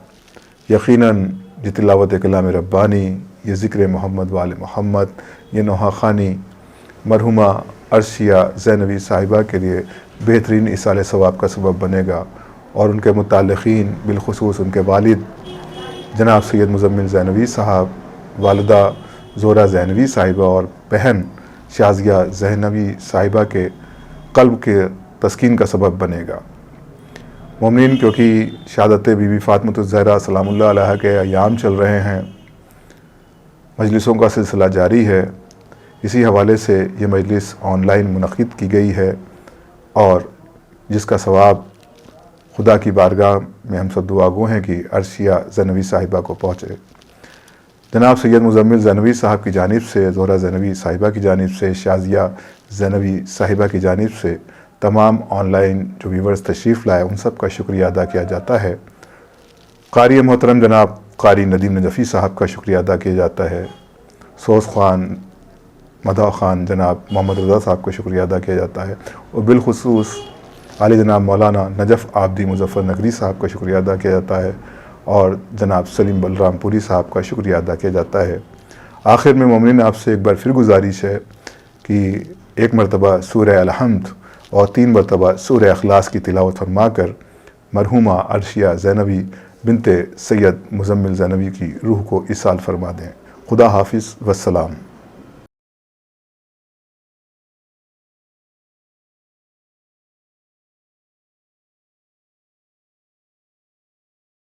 یقیناً یہ تلاوت کلام ربانی، یہ ذکر محمد وآل محمد، یہ نوحہ خوانی مرحومہ عرشیہ زینبی صاحبہ کے لیے بہترین ایصال ثواب کا سبب بنے گا، اور ان کے متعلقین بالخصوص ان کے والد جناب سید مزمل زینوی صاحب، والدہ زہرہ زینوی صاحبہ اور بہن شازیہ زینوی صاحبہ کے قلب کے تسکین کا سبب بنے گا. مومنین، کیونکہ شہادت بی بی فاطمۃ الزہرا سلام اللہ علیہا کے ایام چل رہے ہیں، مجلسوں کا سلسلہ جاری ہے، اسی حوالے سے یہ مجلس آن لائن منعقد کی گئی ہے، اور جس کا ثواب خدا کی بارگاہ میں ہم سب دعا گو ہیں کہ عرشیہ زینوی صاحبہ کو پہنچے. جناب سید مزمل زینوی صاحب کی جانب سے، زہرہ زینوی صاحبہ کی جانب سے، شازیہ زینوی صاحبہ کی جانب سے تمام آن لائن جو ویورز تشریف لائے ان سب کا شکریہ ادا کیا جاتا ہے. قاری محترم جناب قاری ندیم نجفی صاحب کا شکریہ ادا کیا جاتا ہے. سوز خوان مدح خان جناب محمد رضا صاحب کا شکریہ ادا کیا جاتا ہے، اور بالخصوص عالی جناب مولانا نجف آبدی مظفر نگری صاحب کا شکریہ ادا کیا جاتا ہے، اور جناب سلیم بلرام پوری صاحب کا شکریہ ادا کیا جاتا ہے. آخر میں مومنین آپ سے ایک بار پھر گزارش ہے کہ ایک مرتبہ سورہ الحمد اور 3 مرتبہ سورہ اخلاص کی تلاوت فرما کر مرحومہ عرشیہ زینبی بنت سید مزمل زینوی کی روح کو ایصال فرما دیں. خدا حافظ والسلام.